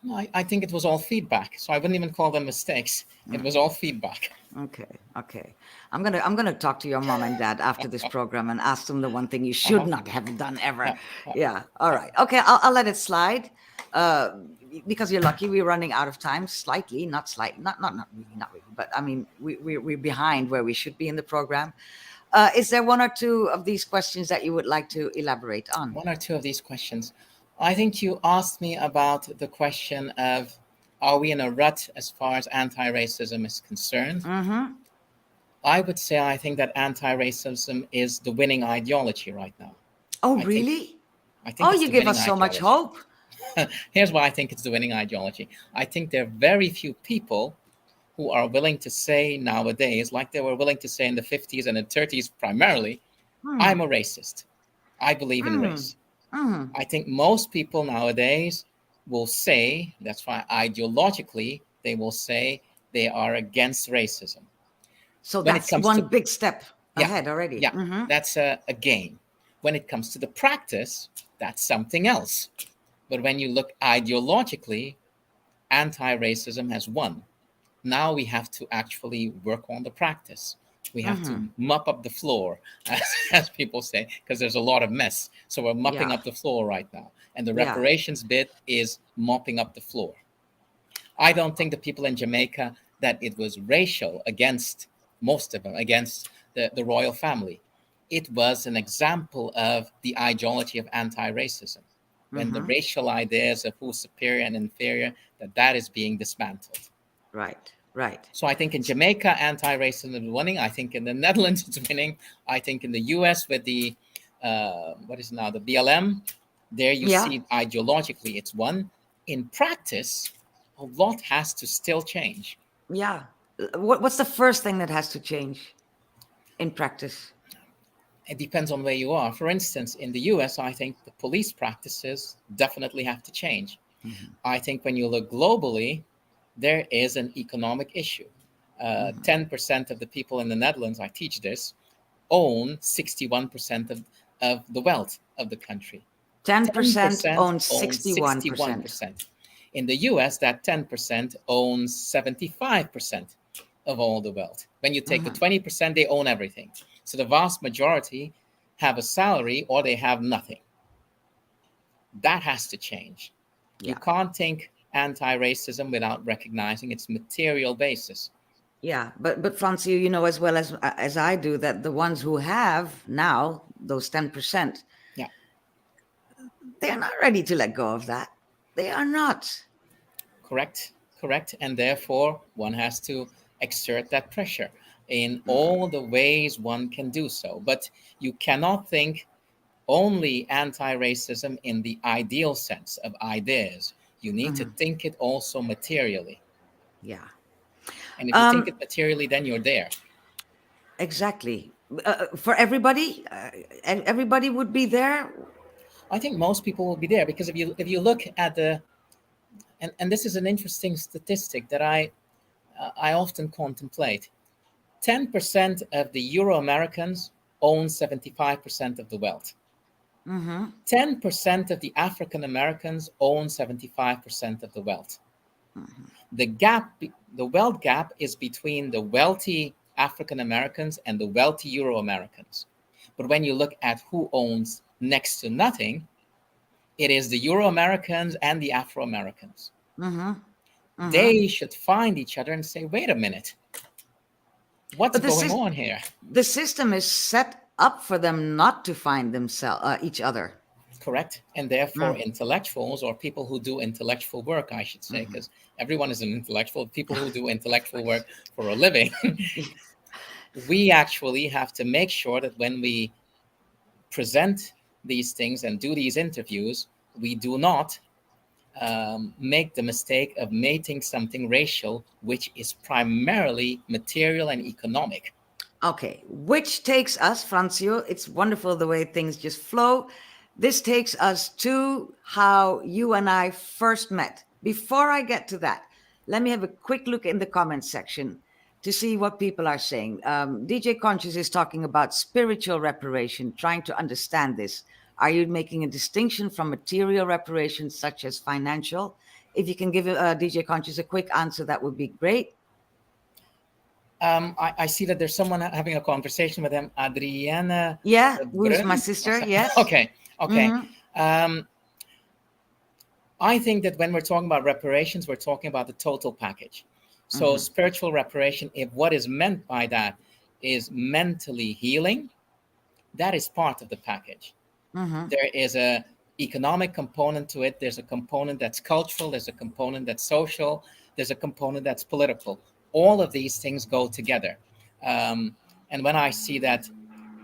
No, I think it was all feedback, so I wouldn't even call them mistakes. It was all feedback. Okay. I'm gonna talk to your mom and dad after this program and ask them the one thing you should not have done ever. Yeah. All right. Okay. I'll let it slide. Because you're lucky, we're running out of time slightly, not really, but I mean, we're behind where we should be in the program. Is there 1 or 2 of these questions that you would like to elaborate on? 1 or 2 of these questions. I think you asked me about the question of, are we in a rut as far as anti-racism is concerned? I would say I think that anti-racism is the winning ideology right now. Oh, really? I think you give us so much hope. Here's why I think it's the winning ideology. I think there are very few people who are willing to say nowadays, like they were willing to say in the 50s and the 30s primarily, I'm a racist. I believe in race. I think most people nowadays will say, that's why ideologically, they will say they are against racism. So that's one big step ahead already. Yeah, that's a gain. When it comes to the practice, that's something else. But when you look ideologically, anti-racism has won. Now we have to actually work on the practice. We have to mop up the floor, as people say, because there's a lot of mess. So we're mopping up the floor right now. And the reparations bit is mopping up the floor. I don't think the people in Jamaica that it was racial against most of them, against the royal family. It was an example of the ideology of anti-racism. When the racial ideas of who's superior and inferior, that is being dismantled. Right. So I think in Jamaica, anti-racism is winning. I think in the Netherlands, it's winning. I think in the US with the, the BLM, there you see ideologically it's won. In practice, a lot has to still change. Yeah. What's the first thing that has to change in practice? It depends on where you are. For instance, in the US, I think the police practices definitely have to change. I think when you look globally, there is an economic issue. 10% of the people in the Netherlands, I teach this, own 61% of the wealth of the country. 10% own 61%. In the US, that 10% owns 75% of all the wealth. When you take the 20%, they own everything. So the vast majority have a salary or they have nothing. That has to change. Yeah. You can't think anti-racism without recognizing its material basis. Yeah, but Francio, you know as well as I do that the ones who have now those 10%, Yeah. they're not ready to let go of that. They are not. Correct. And therefore, one has to exert that pressure in all the ways one can do so. But you cannot think only anti-racism in the ideal sense of ideas. You need to think it also materially. Yeah. And if you think it materially, then you're there. Exactly. For everybody, everybody would be there. I think most people will be there because if you look at the and this is an interesting statistic that I often contemplate. 10% of the Euro-Americans own 75% of the wealth. 10% of the African Americans own 75% of the wealth. The wealth gap is between the wealthy African Americans and the wealthy Euro-Americans. But when you look at who owns next to nothing, it is the Euro-Americans and the Afro-Americans. They should find each other and say, wait a minute, what's going on here? The system is set up for them not to find themselves, each other. Correct. And therefore, intellectuals or people who do intellectual work, I should say, because everyone is an intellectual, people who do intellectual work for a living, we actually have to make sure that when we present these things and do these interviews, we do not make the mistake of making something racial, which is primarily material and economic. Okay, which takes us, Francio, it's wonderful the way things just flow. This takes us to how you and I first met. Before I get to that, let me have a quick look in the comments section to see what people are saying. DJ Conscious is talking about spiritual reparation, trying to understand this. Are you making a distinction from material reparations such as financial? If you can give DJ Conscious a quick answer, that would be great. I see that there's someone having a conversation with them, Adriana. Yeah, who's my sister, yes. Okay. I think that when we're talking about reparations, we're talking about the total package. So spiritual reparation, if what is meant by that is mentally healing, that is part of the package. There is a economic component to it. There's a component that's cultural. There's a component that's social. There's a component that's political. All of these things go together. And when I see that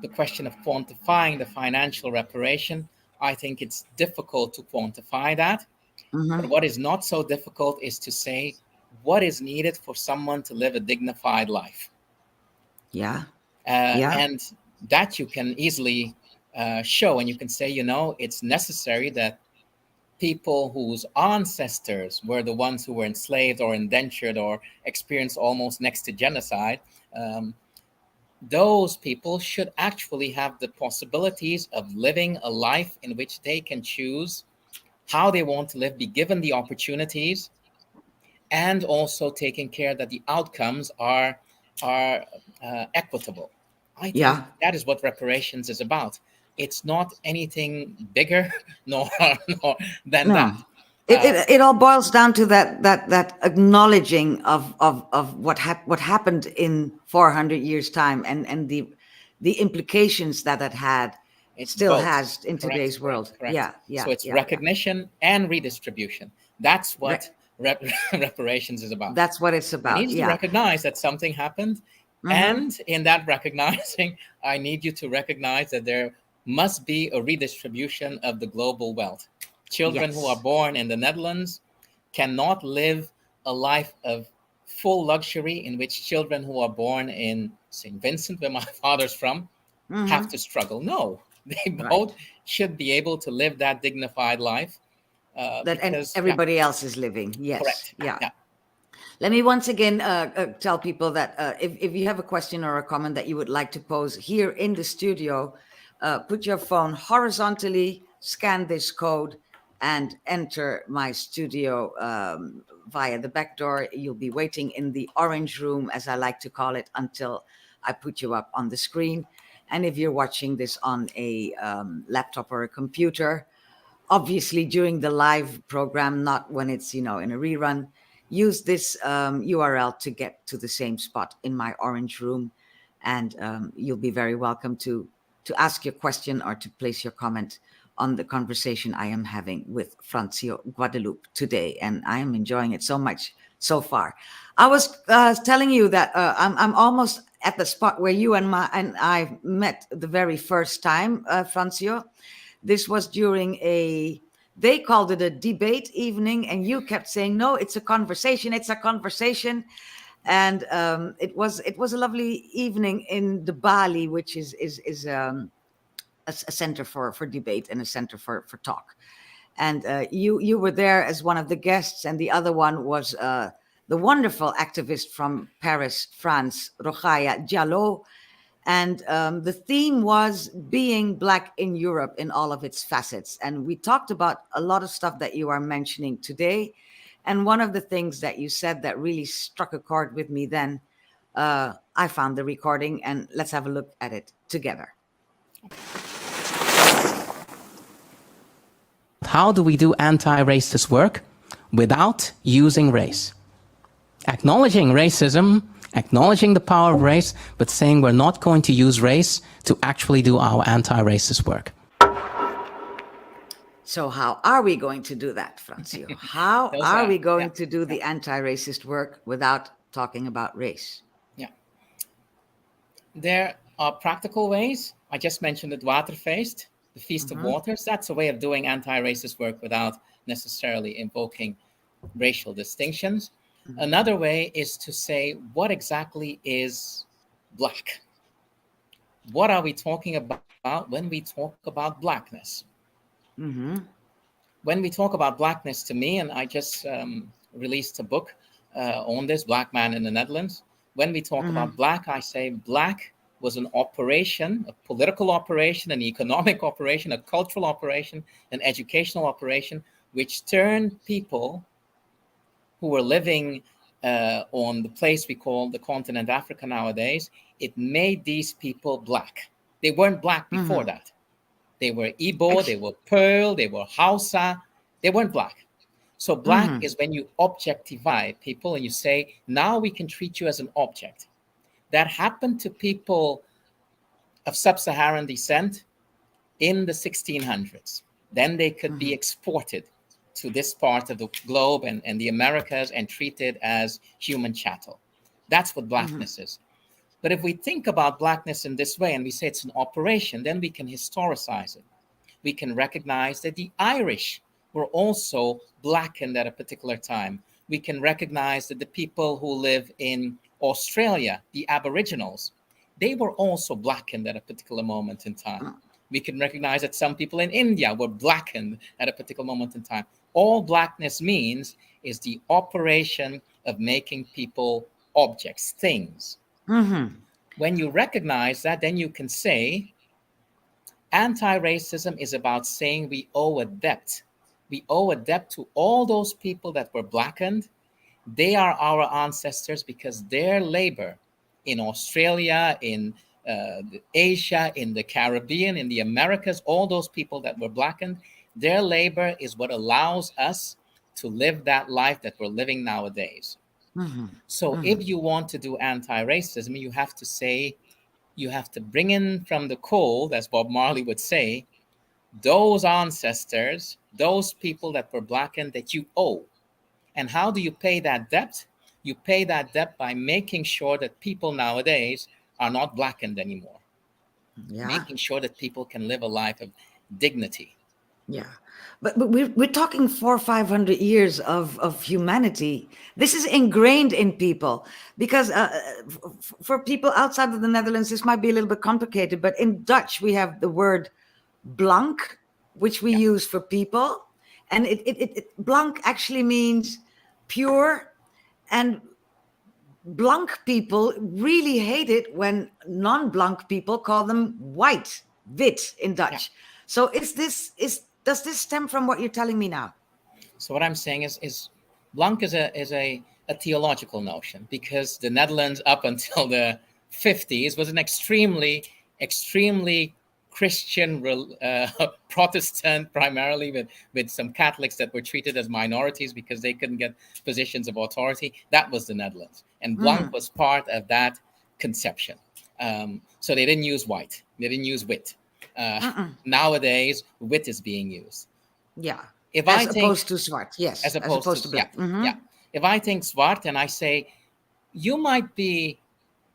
the question of quantifying the financial reparation, I think it's difficult to quantify that. But what is not so difficult is to say what is needed for someone to live a dignified life. And that you can easily show, and you can say, it's necessary that people whose ancestors were the ones who were enslaved or indentured or experienced almost next to genocide, those people should actually have the possibilities of living a life in which they can choose how they want to live, be given the opportunities, and also taking care that the outcomes are equitable. I think that is what reparations is about. It's not anything bigger nor than that. It all boils down to that acknowledging of what happened in 400 years time and the implications that had. It still has in today's world. Correct. So it's recognition and redistribution. That's what reparations is about. That's what it's about. You need to recognize that something happened. And in that recognizing, I need you to recognize that there must be a redistribution of the global wealth. Children who are born in the Netherlands cannot live a life of full luxury in which children who are born in St. Vincent, where my father's from, have to struggle. No, they both should be able to live that dignified life. And everybody else is living. Yes. Correct. Yeah. Let me once again tell people that if you have a question or a comment that you would like to pose here in the studio, put your phone horizontally, scan this code, and enter my studio via the back door. You'll be waiting in the orange room, as I like to call it, until I put you up on the screen. And if you're watching this on a laptop or a computer, obviously during the live program, not when it's, in a rerun, use this URL to get to the same spot in my orange room. And you'll be very welcome to ask your question or to place your comment on the conversation I am having with Francio Guadeloupe today. And I am enjoying it so much so far. I was telling you that I'm almost at the spot where you and I met the very first time, Francio. This was during they called it a debate evening, and you kept saying, no, it's a conversation. And it was a lovely evening in the Bali, which is a center for debate and a center for talk. And you were there as one of the guests, and the other one was the wonderful activist from Paris, France, Rokhaya Diallo. And the theme was being Black in Europe in all of its facets. And we talked about a lot of stuff that you are mentioning today. And one of the things that you said that really struck a chord with me then, I found the recording, and let's have a look at it together. How do we do anti-racist work without using race? Acknowledging racism, acknowledging the power of race, but saying we're not going to use race to actually do our anti-racist work. So how are we going to do that, Francio? How are we going to do the anti-racist work without talking about race? Yeah. There are practical ways. I just mentioned the Waterfeest, the Feast of Waters. That's a way of doing anti-racist work without necessarily invoking racial distinctions. Another way is to say, what exactly is Black? What are we talking about when we talk about Blackness? When we talk about Blackness, to me, and I just released a book on this, Black Man in the Netherlands. When we talk about Black, I say Black was an operation, a political operation, an economic operation, a cultural operation, an educational operation, which turned people who were living on the place we call the continent Africa nowadays. It made these people Black. They weren't Black before that. They were Igbo, they were Pearl, they were Hausa. They weren't Black. So Black is when you objectify people and you say, now we can treat you as an object. That happened to people of sub-Saharan descent in the 1600s. Then they could be exported to this part of the globe and the Americas and treated as human chattel. That's what Blackness is. But if we think about Blackness in this way and we say it's an operation, then we can historicize it. We can recognize that the Irish were also blackened at a particular time. We can recognize that the people who live in Australia, the Aboriginals, they were also blackened at a particular moment in time. We can recognize that some people in India were blackened at a particular moment in time. All Blackness means is the operation of making people objects, things. When you recognize that, then you can say anti-racism is about saying we owe a debt. We owe a debt to all those people that were blackened. They are our ancestors because their labor in Australia, in Asia, in the Caribbean, in the Americas, all those people that were blackened, their labor is what allows us to live that life that we're living nowadays. So if you want to do anti-racism, you have to say, you have to bring in from the cold, as Bob Marley would say, those ancestors, those people that were blackened that you owe. And how do you pay that debt? You pay that debt by making sure that people nowadays are not blackened anymore. Making sure that people can live a life of dignity. But we're talking 400 or 500 years of humanity. This is ingrained in people because for people outside of the Netherlands, this might be a little bit complicated, but in Dutch, we have the word blank, which we use for people. And it blank actually means pure, and blank people really hate it when non-blank people call them white, wit in Dutch. So is Does this stem from what you're telling me now? So what I'm saying is blank is a theological notion, because the Netherlands up until the 50s was an extremely Christian, Protestant, primarily with some Catholics that were treated as minorities because they couldn't get positions of authority. That was the Netherlands, and blank was part of that conception. So they didn't use white, they didn't use wit. Nowadays, wit is being used. Yeah. If as I think, opposed to zwart, yes. as opposed to black. yeah. If I think zwart and I say, you might be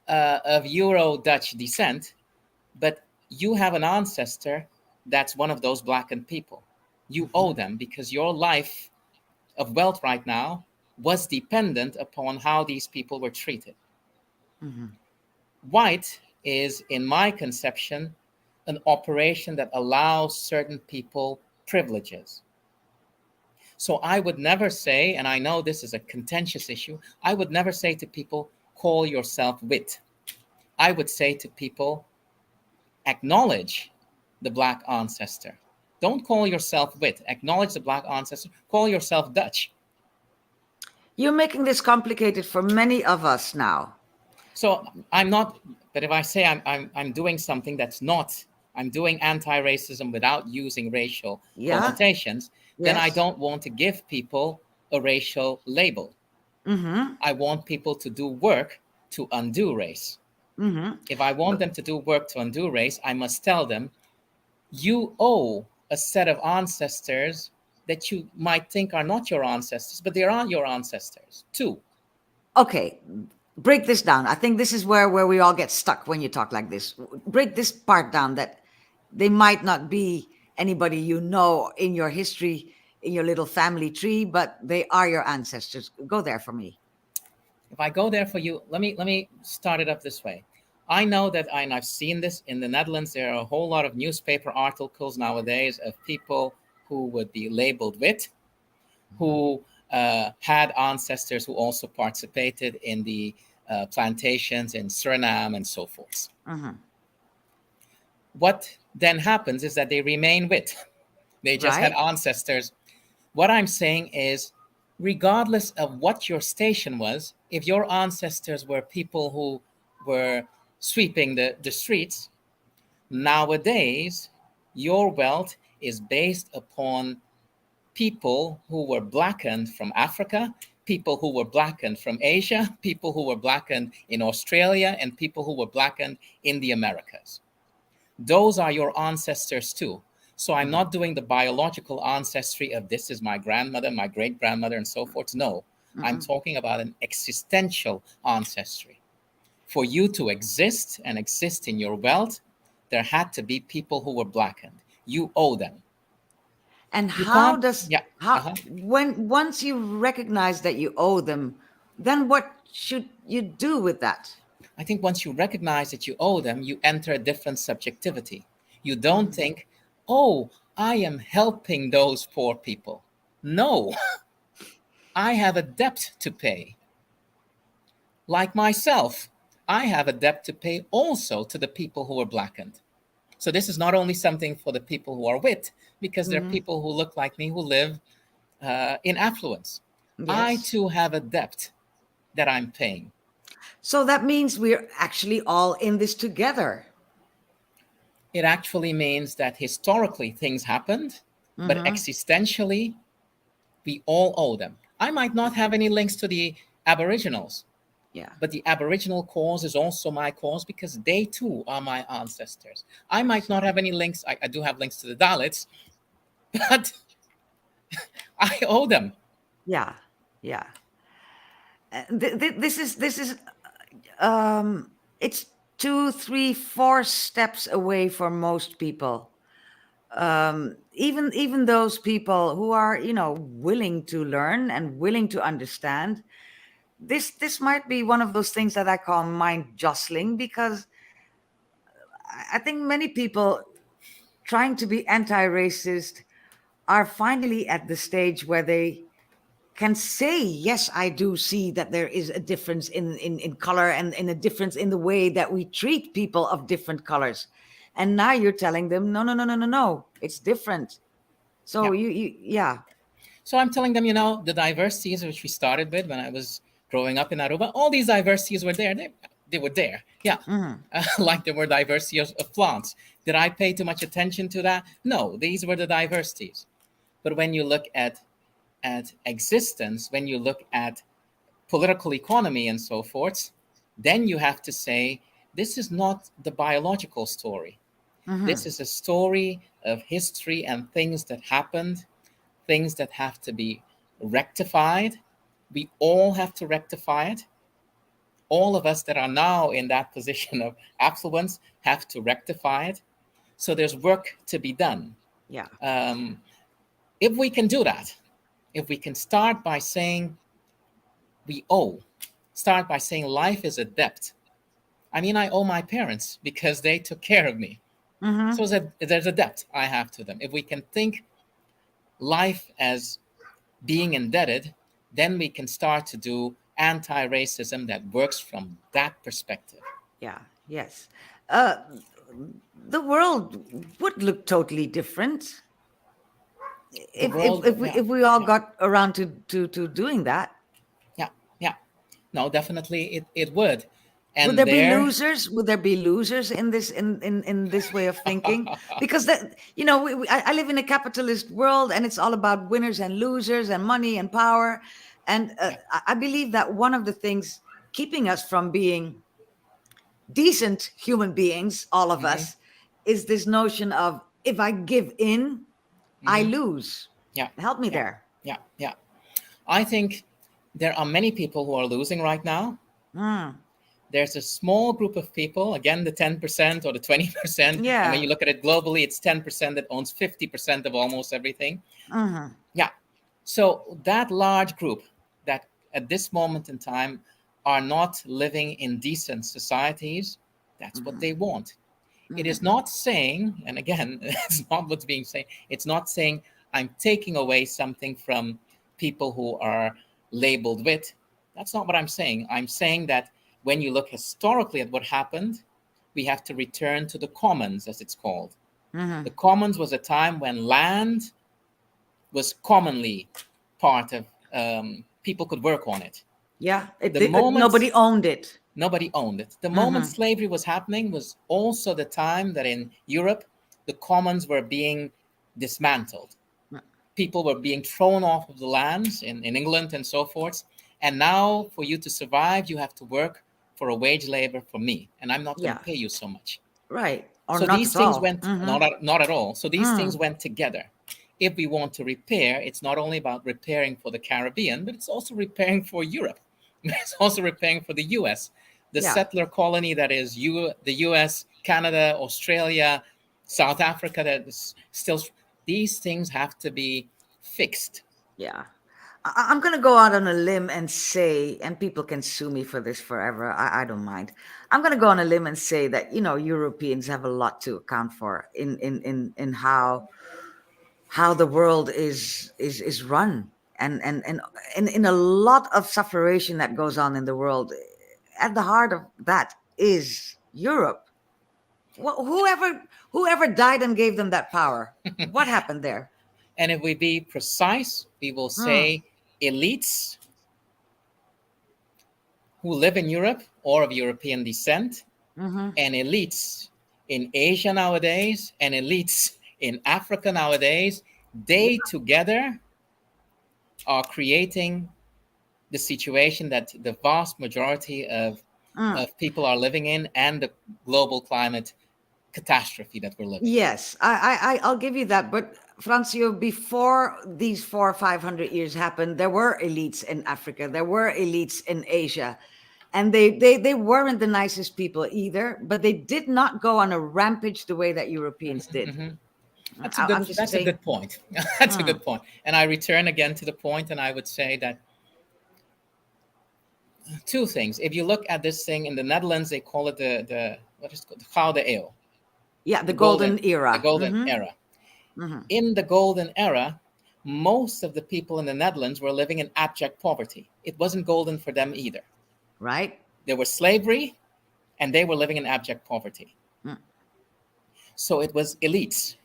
of Euro-Dutch descent, but you have an ancestor that's one of those blackened people. You owe them, because your life of wealth right now was dependent upon how these people were treated. White is, in my conception, an operation that allows certain people privileges. So I would never say, and I know this is a contentious issue, I would never say to people, call yourself wit. I would say to people, acknowledge the black ancestor. Don't call yourself wit. Acknowledge the black ancestor. Call yourself Dutch. You're making this complicated for many of us now. So I'm not, but if I say I'm doing something that's not, I'm doing anti-racism without using racial connotations, then I don't want to give people a racial label. I want people to do work to undo race. If I want them to do work to undo race, I must tell them, you owe a set of ancestors that you might think are not your ancestors, but they are your ancestors too. Okay, break this down. I think this is where we all get stuck when you talk like this. Break this part down, that they might not be anybody you know in your history, in your little family tree, but they are your ancestors. Go there for me. If I go there for you, let me start it up this way. I know that, and I've seen this in the Netherlands, there are a whole lot of newspaper articles nowadays of people who would be labeled wit, who had ancestors who also participated in the plantations in Suriname and so forth. What then happens is that they remain wit. They just had ancestors. What I'm saying is, regardless of what your station was, if your ancestors were people who were sweeping the streets, nowadays your wealth is based upon people who were blackened from Africa, people who were blackened from Asia, people who were blackened in Australia, and people who were blackened in the Americas. Those are your ancestors too. So I'm not doing the biological ancestry of this is my grandmother, my great-grandmother, and so forth. No, I'm talking about an existential ancestry. For you to exist and exist in your wealth, there had to be people who were blackened. You owe them. And You how can't- does, yeah, when once you recognize that you owe them, then what should you do with that? I think once you recognize that you owe them, you enter a different subjectivity. You don't think, oh, I am helping those poor people. No, I have a debt to pay. Like myself, I have a debt to pay also to the people who are blackened. So this is not only something for the people who are wit, because there are people who look like me who live in affluence. Yes. I too have a debt that I'm paying. So that means we're actually all in this together. It actually means that historically things happened, but existentially, we all owe them. I might not have any links to the Aboriginals, but the Aboriginal cause is also my cause, because they too are my ancestors. I might not have any links. I do have links to the Dalits, but I owe them. Yeah. This is it's 2, 3, 4 steps away for most people. Even those people who are, willing to learn and willing to understand. This might be one of those things that I call mind-jostling, because I think many people trying to be anti-racist are finally at the stage where they can say, yes, I do see that there is a difference in color and in a difference in the way that we treat people of different colors. And now you're telling them, no, it's different. So Yeah. yeah. So I'm telling them, the diversities which we started with when I was growing up in Aruba, all these diversities were there. They were there. Yeah. Like there were diversity of plants. Did I pay too much attention to that? No, these were the diversities. But when you look at existence, when you look at political economy and so forth, then you have to say, this is not the biological story. This is a story of history and things that happened, things that have to be rectified. We all have to rectify it. All of us that are now in that position of affluence have to rectify it. So there's work to be done. Yeah. If we can do that, if we can start by saying start by saying life is a debt. I mean, I owe my parents because they took care of me. So there's a debt I have to them. If we can think life as being indebted, then we can start to do anti-racism that works from that perspective. Yeah. Yes. The world would look totally different if we all got around to doing that. Yeah. No, definitely it would. And Would there be losers? Would there be losers in this in this way of thinking? Because I live in a capitalist world, and it's all about winners and losers and money and power. And I believe that one of the things keeping us from being decent human beings, all of us, is this notion of, if I give in, I lose. Yeah. Help me there. Yeah. I think there are many people who are losing right now. There's a small group of people, again, the 10% or the 20%. Yeah. And when you look at it globally, it's 10% that owns 50% of almost everything. Yeah. So that large group that at this moment in time are not living in decent societies, that's what they want. It is not saying, and again, it's not what's being said, it's not saying I'm taking away something from people who are labeled with. That's not what I'm saying. I'm saying that when you look historically at what happened, we have to return to the commons, as it's called. The commons was a time when land was commonly part of, people could work on it. Yeah. Nobody owned it. Nobody owned it. The moment slavery was happening was also the time that in Europe, the commons were being dismantled. People were being thrown off of the lands in England and so forth. And now for you to survive, you have to work for a wage labor for me. And I'm not going to pay you so much. Right. Or so not these at things all. went, not at all. So these things went together. If we want to repair, it's not only about repairing for the Caribbean, but it's also repairing for Europe. It's also repairing for the US. The settler colony that is the US, Canada, Australia, South Africa, that is still, these things have to be fixed. Yeah. I'm going to go out on a limb and say, and people can sue me for this forever, I don't mind. I'm going to go on a limb and say that, Europeans have a lot to account for in how the world is run. And in a lot of sufferation that goes on in the world, at the heart of that is Europe. Whoever died and gave them that power, what happened there? And if we be precise, we will say elites who live in Europe or of European descent, and elites in Asia nowadays, and elites in Africa nowadays, they together are creating the situation that the vast majority of people are living in, and the global climate catastrophe that we're living in. Yes, I'll give you that. But Francio, before these 400 or 500 years happened, there were elites in Africa, there were elites in Asia, and they weren't the nicest people either, but they did not go on a rampage the way that Europeans did. That's a good point. That's a good point. And I return again to the point, and I would say that two things. If you look at this thing in the Netherlands, they call it the what is it called? The Gouden Eeuw. Yeah, the golden era. The golden era. In the golden era, most of the people in the Netherlands were living in abject poverty. It wasn't golden for them either. Right. There was slavery, and they were living in abject poverty. So it was elites.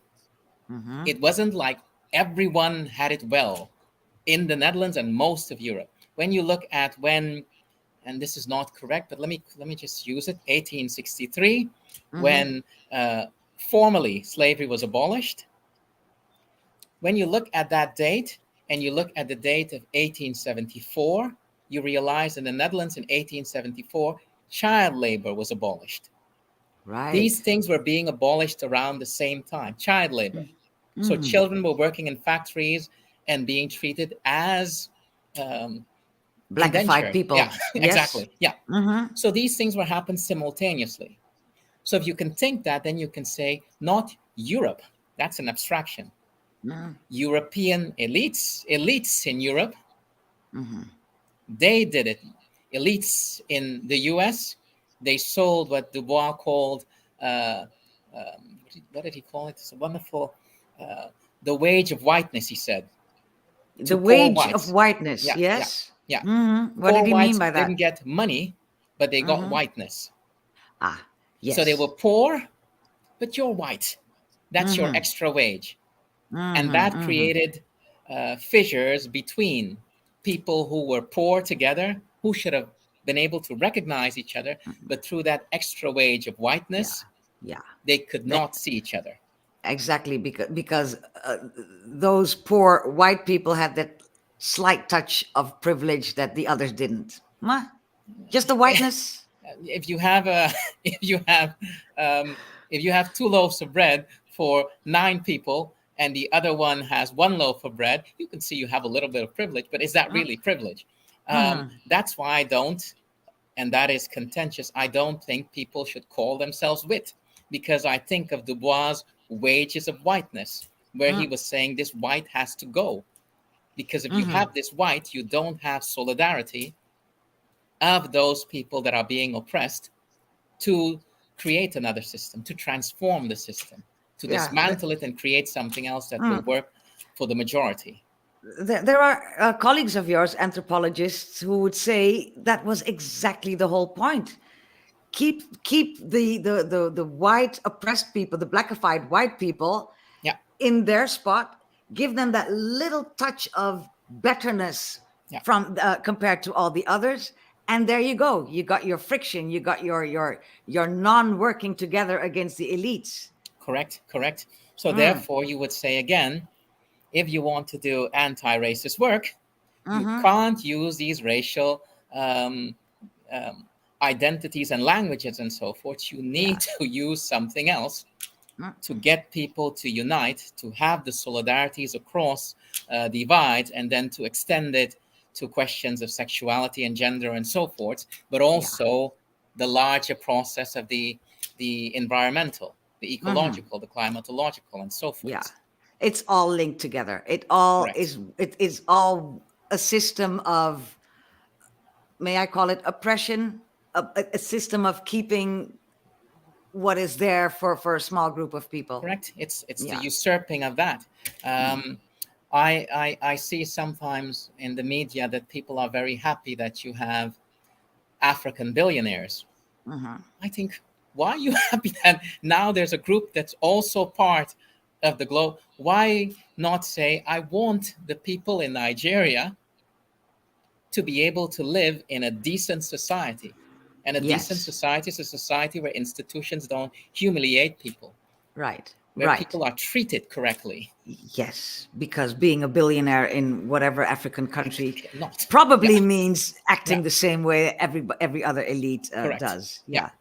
It wasn't like everyone had it well in the Netherlands and most of Europe. When you look at when, and this is not correct, but let me just use it, 1863, when formally slavery was abolished. When you look at that date and you look at the date of 1874, you realize in the Netherlands in 1874, child labor was abolished. Right. These things were being abolished around the same time, child labor. So children were working in factories and being treated as Blackified indentured. people. Yeah, Yes. exactly. Yeah. So these things were happening simultaneously. So if you can think that, then you can say, not Europe. That's an abstraction. European elites in Europe, they did it. Elites in the US, they sold what Du Bois called, what did he call it? It's a wonderful, the wage of whiteness, he said. The wage of whiteness, Yeah, yes. Yeah. What Poor did he whites mean by that? didn't get money, but they got whiteness. Yes. So they were poor, but you're white. That's your extra wage. And that created fissures between people who were poor together, who should have been able to recognize each other, but through that extra wage of whiteness, they could not see each other. Exactly, because those poor white people had that slight touch of privilege that the others didn't. Huh? Just the whiteness. If you have if you have 2 loaves of bread for 9 people, and the other one has 1 loaf of bread, you can see you have a little bit of privilege, but is that really privilege? That's why I don't, and that is contentious, I don't think people should call themselves wit, because I think of Du Bois' wages of whiteness, where he was saying this white has to go. Because if you have this white, you don't have solidarity of those people that are being oppressed to create another system, to transform the system, to dismantle it and create something else that will work for the majority. There are colleagues of yours, anthropologists, who would say that was exactly the whole point. Keep the white oppressed people, the blackified white people, in their spot. Give them that little touch of betterness from compared to all the others, and there you go. You got your friction. You got your non-working together against the elites. Correct. So therefore, you would say again, if you want to do anti-racist work, you can't use these racial identities and languages and so forth. You need to use something else to get people to unite, to have the solidarities across divides, and then to extend it to questions of sexuality and gender and so forth, but also the larger process of the environmental, the ecological, the climatological, and so forth. Yeah, it's all linked together. It all is. It is all a system of, may I call it oppression, a system of keeping what is there for a small group of people. Correct. It's the usurping of that. I see sometimes in the media that people are very happy that you have African billionaires. I think, why are you happy that now there's a group that's also part of the globe? Why not say, I want the people in Nigeria to be able to live in a decent society? And a decent society is a society where institutions don't humiliate people. Right. Where people are treated correctly. Yes, because being a billionaire in whatever African country probably means acting the same way every other elite does. Looking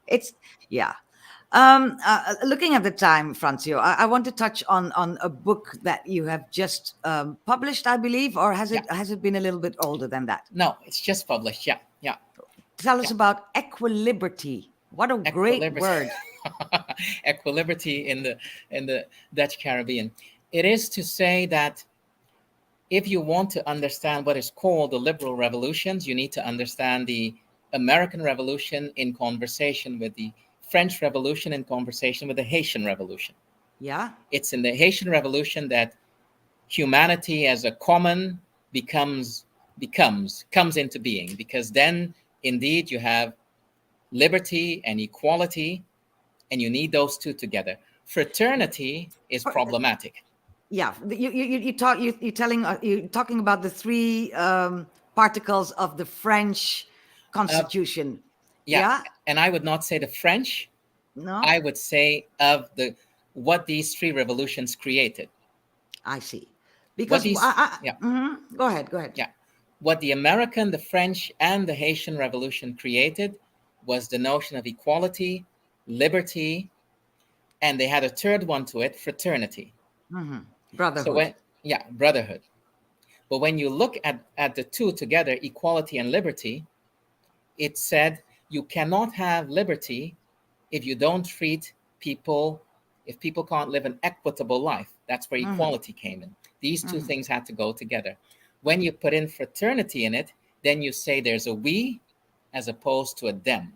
at the time, Francio, I want to touch on a book that you have just published, I believe, or has it been a little bit older than that? No, it's just published. Yeah. Tell us about equilibrity. What a great word. Equilibrity in the Dutch Caribbean. It is to say that if you want to understand what is called the liberal revolutions, you need to understand the American Revolution in conversation with the French Revolution, in conversation with the Haitian Revolution. Yeah. It's in the Haitian Revolution that humanity as a common comes into being, because then indeed you have liberty and equality, and you need those two together. Fraternity is problematic. Yeah, you're talking about the three particles of the French Constitution. Yeah. And I would not say the French. No, I would say of what these three revolutions created. I see. What Because these yeah Go ahead. Go ahead. yeah what the American, the French, and the Haitian Revolution created was the notion of equality, liberty, and they had a third one to it: fraternity. So Brotherhood. brotherhood. But when you look at the two together, equality and liberty, it said you cannot have liberty if you don't treat people, if people can't live an equitable life. That's where equality came in. These two things had to go together. When you put in fraternity in it, then you say there's a we as opposed to a them.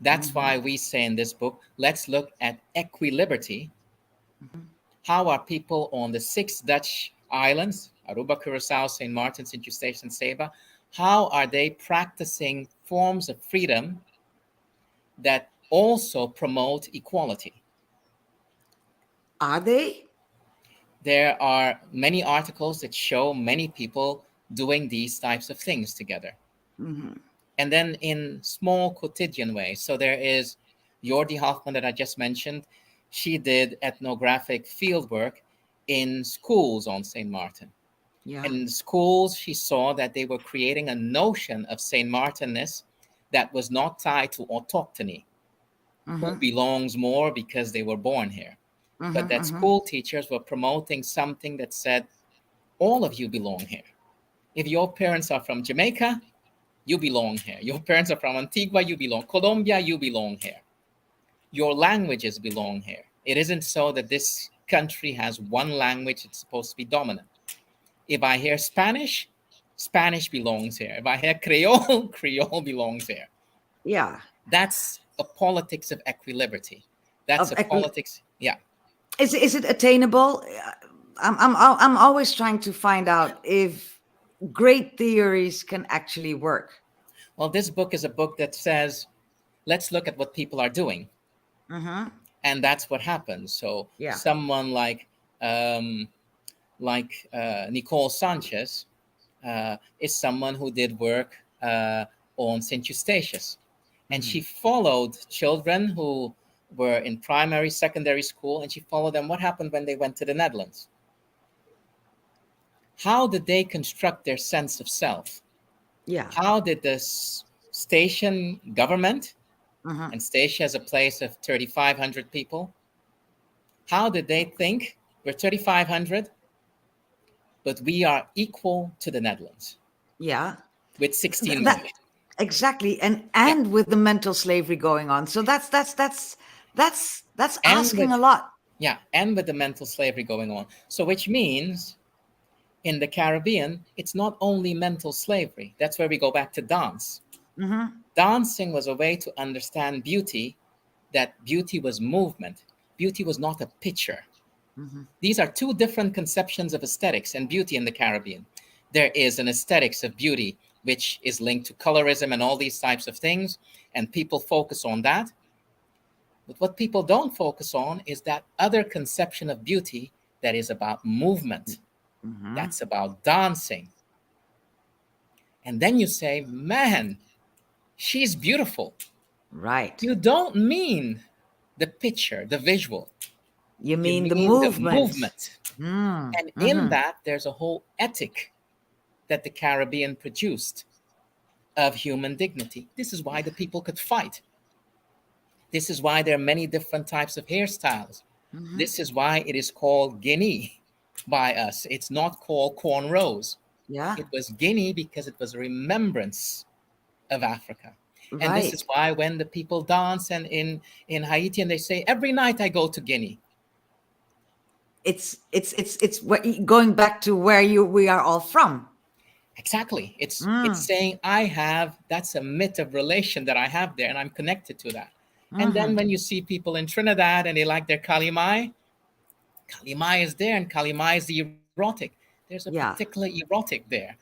That's why we say in this book, let's look at equiliberty. How are people on the 6 Dutch islands, Aruba, Curacao, St. Martin, St. Eustatius, and Saba, how are they practicing forms of freedom that also promote equality? Are they? There are many articles that show many people doing these types of things together. And then in small quotidian ways. So there is Jordi Hoffman that I just mentioned. She did ethnographic fieldwork in schools on St. Martin. Yeah. And in schools, she saw that they were creating a notion of St. Martinness that was not tied to autochthony, who belongs more because they were born here. But that school teachers were promoting something that said, all of you belong here. If your parents are from Jamaica, you belong here. Your parents are from Antigua, you belong. Colombia, you belong here. Your languages belong here. It isn't so that this country has one language that's supposed to be dominant. If I hear Spanish, Spanish belongs here. If I hear Creole, Creole belongs here. Yeah. That's a politics of equiliberty. That's a politics. Yeah. Is it attainable? I'm always trying to find out if great theories can actually work. Well, this book is a book that says, let's look at what people are doing. And that's what happens. So someone like Nicole Sanchez is someone who did work on St. Eustatius. And she followed children who were in primary, secondary school, and she followed them. What happened when they went to the Netherlands? How did they construct their sense of self? Yeah. How did the station government, and Station is a place of 3,500 people, how did they think we're 3,500, but we are equal to the Netherlands? Yeah. With 16 million. Exactly. And with the mental slavery going on. So that's asking a lot. Yeah, and with the mental slavery going on. So which means in the Caribbean, it's not only mental slavery. That's where we go back to dance. Dancing was a way to understand beauty, that beauty was movement. Beauty was not a picture. These are two different conceptions of aesthetics and beauty in the Caribbean. There is an aesthetics of beauty, which is linked to colorism and all these types of things, and people focus on that. But what people don't focus on is that other conception of beauty that is about movement. That's about dancing. And then you say, man, she's beautiful. Right. You don't mean the picture, the visual. You mean the movement. And in that, there's a whole ethic that the Caribbean produced of human dignity. This is why the people could fight. This is why there are many different types of hairstyles. This is why it is called Guinea by us. It's not called cornrows. Yeah. It was Guinea because it was a remembrance of Africa. Right. And this is why when the people dance and in Haiti and they say, every night I go to Guinea. It's going back to where we are all from. Exactly. It's saying that's a myth of relation that I have there, and I'm connected to that. And then when you see people in Trinidad and they like their Kalimai, Kalimai is there, and Kalimai is the erotic. There's a particular erotic there.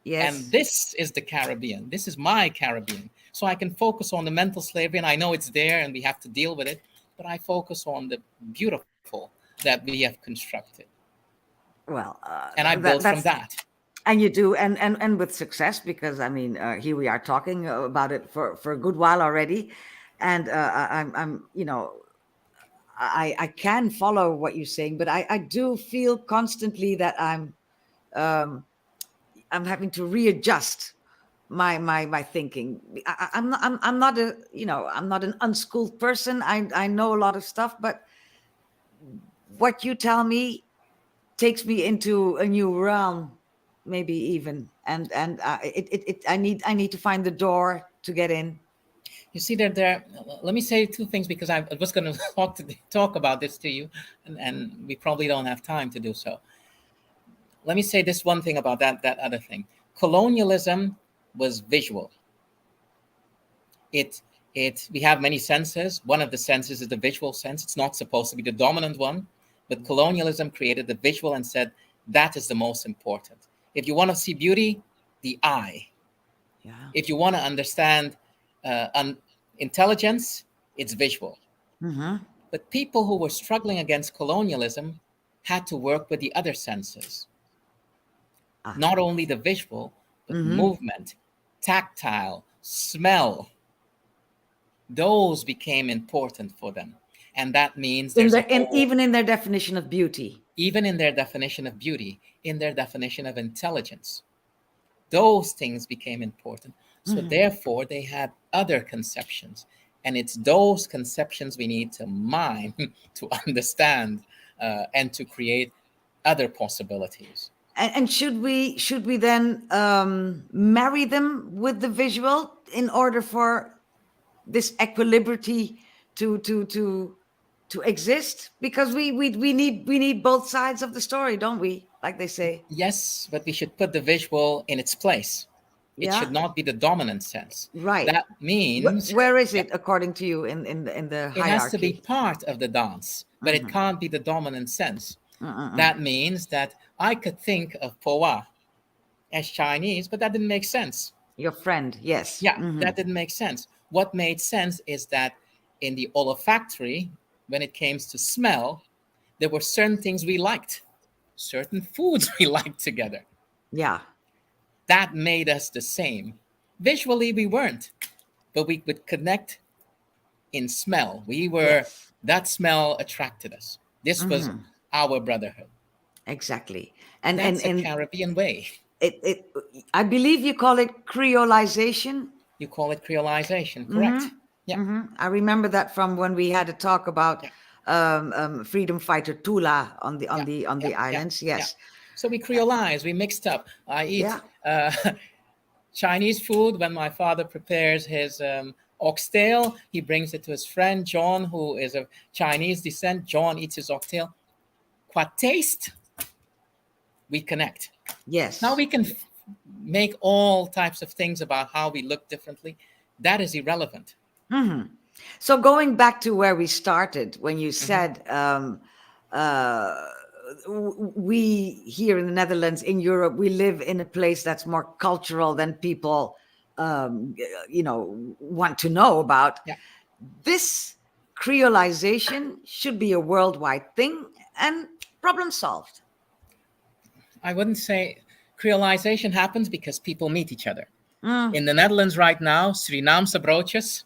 Yes. And this is the Caribbean. This is my Caribbean. So I can focus on the mental slavery, and I know it's there and we have to deal with it, but I focus on the beautiful that we have constructed. Well, And I built from that. And you do, and with success, because I mean, here we are talking about it for a good while already, and I'm I can follow what you're saying, but I do feel constantly that I'm having to readjust my thinking. I'm not I'm not an unschooled person. I know a lot of stuff, but what you tell me takes me into a new realm, maybe even, and I need to find the door to get in. You see that let me say two things, because I was going to talk about this to you, and we probably don't have time to do so. Let me say this one thing about that other thing. Colonialism was visual. We have many senses. One of the senses is the visual sense. It's not supposed to be the dominant one, but colonialism created the visual and said that is the most important. If you want to see beauty, the eye. Yeah. If you want to understand intelligence, it's visual. Mm-hmm. But people who were struggling against colonialism had to work with the other senses. Not only the visual, but movement, tactile, smell. Those became important for them. And that means even in their definition of beauty. Even in their definition of beauty, in their definition of intelligence. Those things became important. So therefore, they had other conceptions. And it's those conceptions we need to mine to understand and to create other possibilities. And should we then marry them with the visual in order for this equilibrity to exist? Because we need both sides of the story, don't we? Like they say. Yes, but we should put the visual in its place. It should not be the dominant sense. Right. That means where is it according to you in the hierarchy? It has to be part of the dance, but it can't be the dominant sense. That means that I could think of Poca as Chinese, but that didn't make sense. Your friend, yes. Yeah, that didn't make sense. What made sense is that in the olfactory, when it came to smell, there were certain things we liked, certain foods we liked together. Yeah. That made us the same. Visually, we weren't, but we could connect in smell. We were, that smell attracted us. This was our brotherhood. Exactly. That's a Caribbean way. I believe you call it creolization. You call it creolization, correct? Yeah. I remember that from when we had a talk about freedom fighter Tula on the islands. Yes. So we creolized, we mixed up. I eat Chinese food when my father prepares his oxtail. He brings it to his friend John, who is of Chinese descent. John eats his oxtail. Qua taste, we connect. Yes. Now we can make all types of things about how we look differently. That is irrelevant. So going back to where we started, when you said we here in the Netherlands, in Europe, we live in a place that's more cultural than people, want to know about. Yeah. This creolization should be a worldwide thing and problem solved. I wouldn't say creolization happens because people meet each other. In the Netherlands right now, Surinaamse broodjes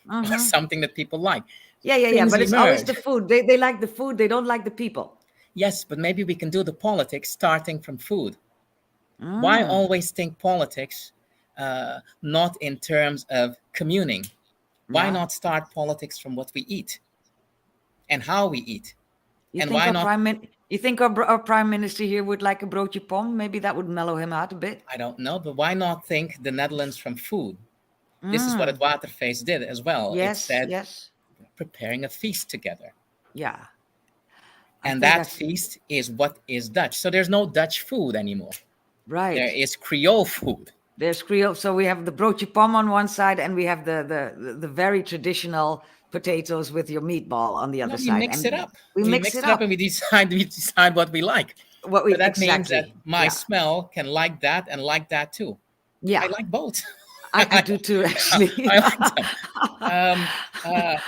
are something that people like. Yeah. But it's always emerge. the food. They like the food. They don't like the people. Yes, but maybe we can do the politics starting from food. Why always think politics not in terms of communing? Why not start politics from what we eat and how we eat? You and think why not? You think our prime minister here would like a broodje pom? Maybe that would mellow him out a bit. I don't know, but why not think the Netherlands from food? This is what Het Waterfeest did as well. Yes, it said yes. preparing a feast together. Yeah. And that feast is what is Dutch. So there's no Dutch food anymore. Right. There is Creole food. There's Creole. So we have the broodje pom on one side, and we have the very traditional potatoes with your meatball on the other side. We mix it up. We mix it up and we decide what we like. But that means that my smell can like that and like that too. Yeah. I like both. I do too, actually. I like them.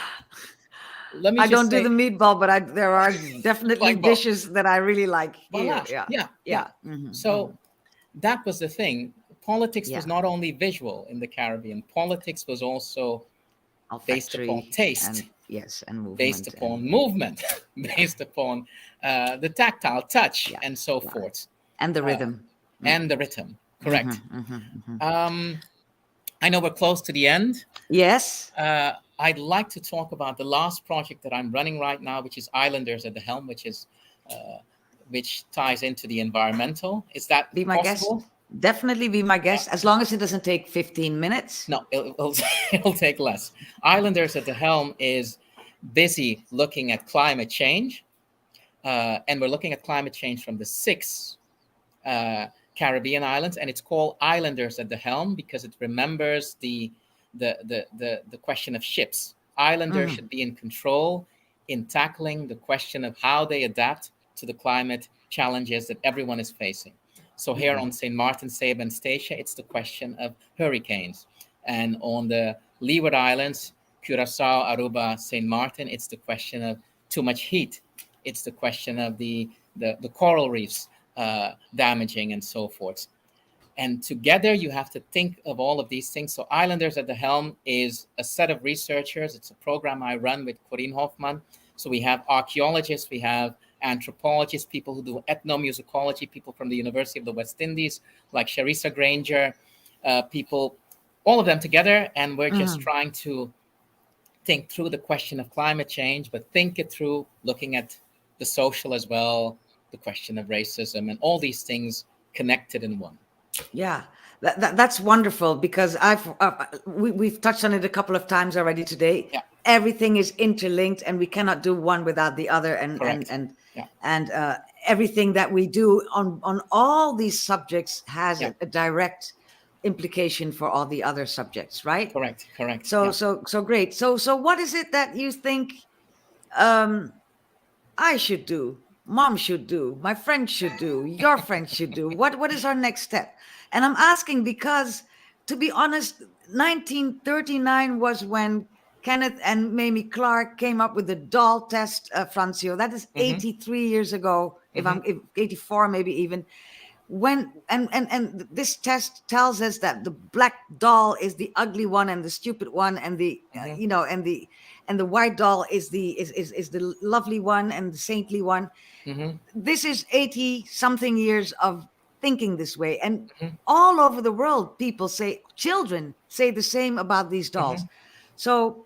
let me I just don't say, do the meatball, but there are definitely like, well, dishes that I really like here. voila. Yeah. Yeah, Yeah. yeah. Mhm, So that was the thing. Politics was yeah. not only visual in the Caribbean. Politics was also based upon Olfactory taste, and yes, and based movement upon movement, based upon the tactile touch, yeah, and so yeah. forth, And the uh, rhythm. and the rhythm. Correct. Mhm. I know we're close to the end. Yes. I'd like to talk about the last project that I'm running right now, which is Islanders at the Helm, which ties into the environmental. Is that Be my guest. possible? Definitely be my guest, as long as it doesn't take 15 minutes. No, it'll take less. Islanders at the Helm is busy looking at climate change, and we're looking at climate change from the 6 Caribbean islands, and it's called Islanders at the Helm because it remembers the question of ships. Islanders should be in control in tackling the question of how they adapt to the climate challenges that everyone is facing. So here on St. Martin, Saba, and Statia, it's the question of hurricanes. And on the Leeward Islands, Curacao, Aruba, St. Martin, it's the question of too much heat. It's the question of the coral reefs damaging and so forth. And together you have to think of all of these things. So Islanders at the Helm is a set of researchers. It's a program I run with Corinne Hoffman. So we have archaeologists, we have anthropologists, people who do ethnomusicology, people from the University of the West Indies, like Sharissa Granger, people, all of them together. And we're just trying to think through the question of climate change, but think it through looking at the social as well, the question of racism, and all these things connected in one. Yeah, that's wonderful because we've touched on it a couple of times already today. Yeah. Everything is interlinked, and we cannot do one without the other. Correct. And everything that we do on all these subjects has a direct implication for all the other subjects, right? Correct. So great. So what is it that you think I should do? Mom should do, my friend should do, your friend should do. What is our next step? And I'm asking because, to be honest, 1939 was when Kenneth and Mamie Clark came up with the doll test, Francio. That is 83 years ago, if 84 maybe even. When and this test tells us that the black doll is the ugly one and the stupid one, and the and the white doll is the lovely one and the saintly one. This is 80 something years of thinking this way, and all over the world children say the same about these dolls. So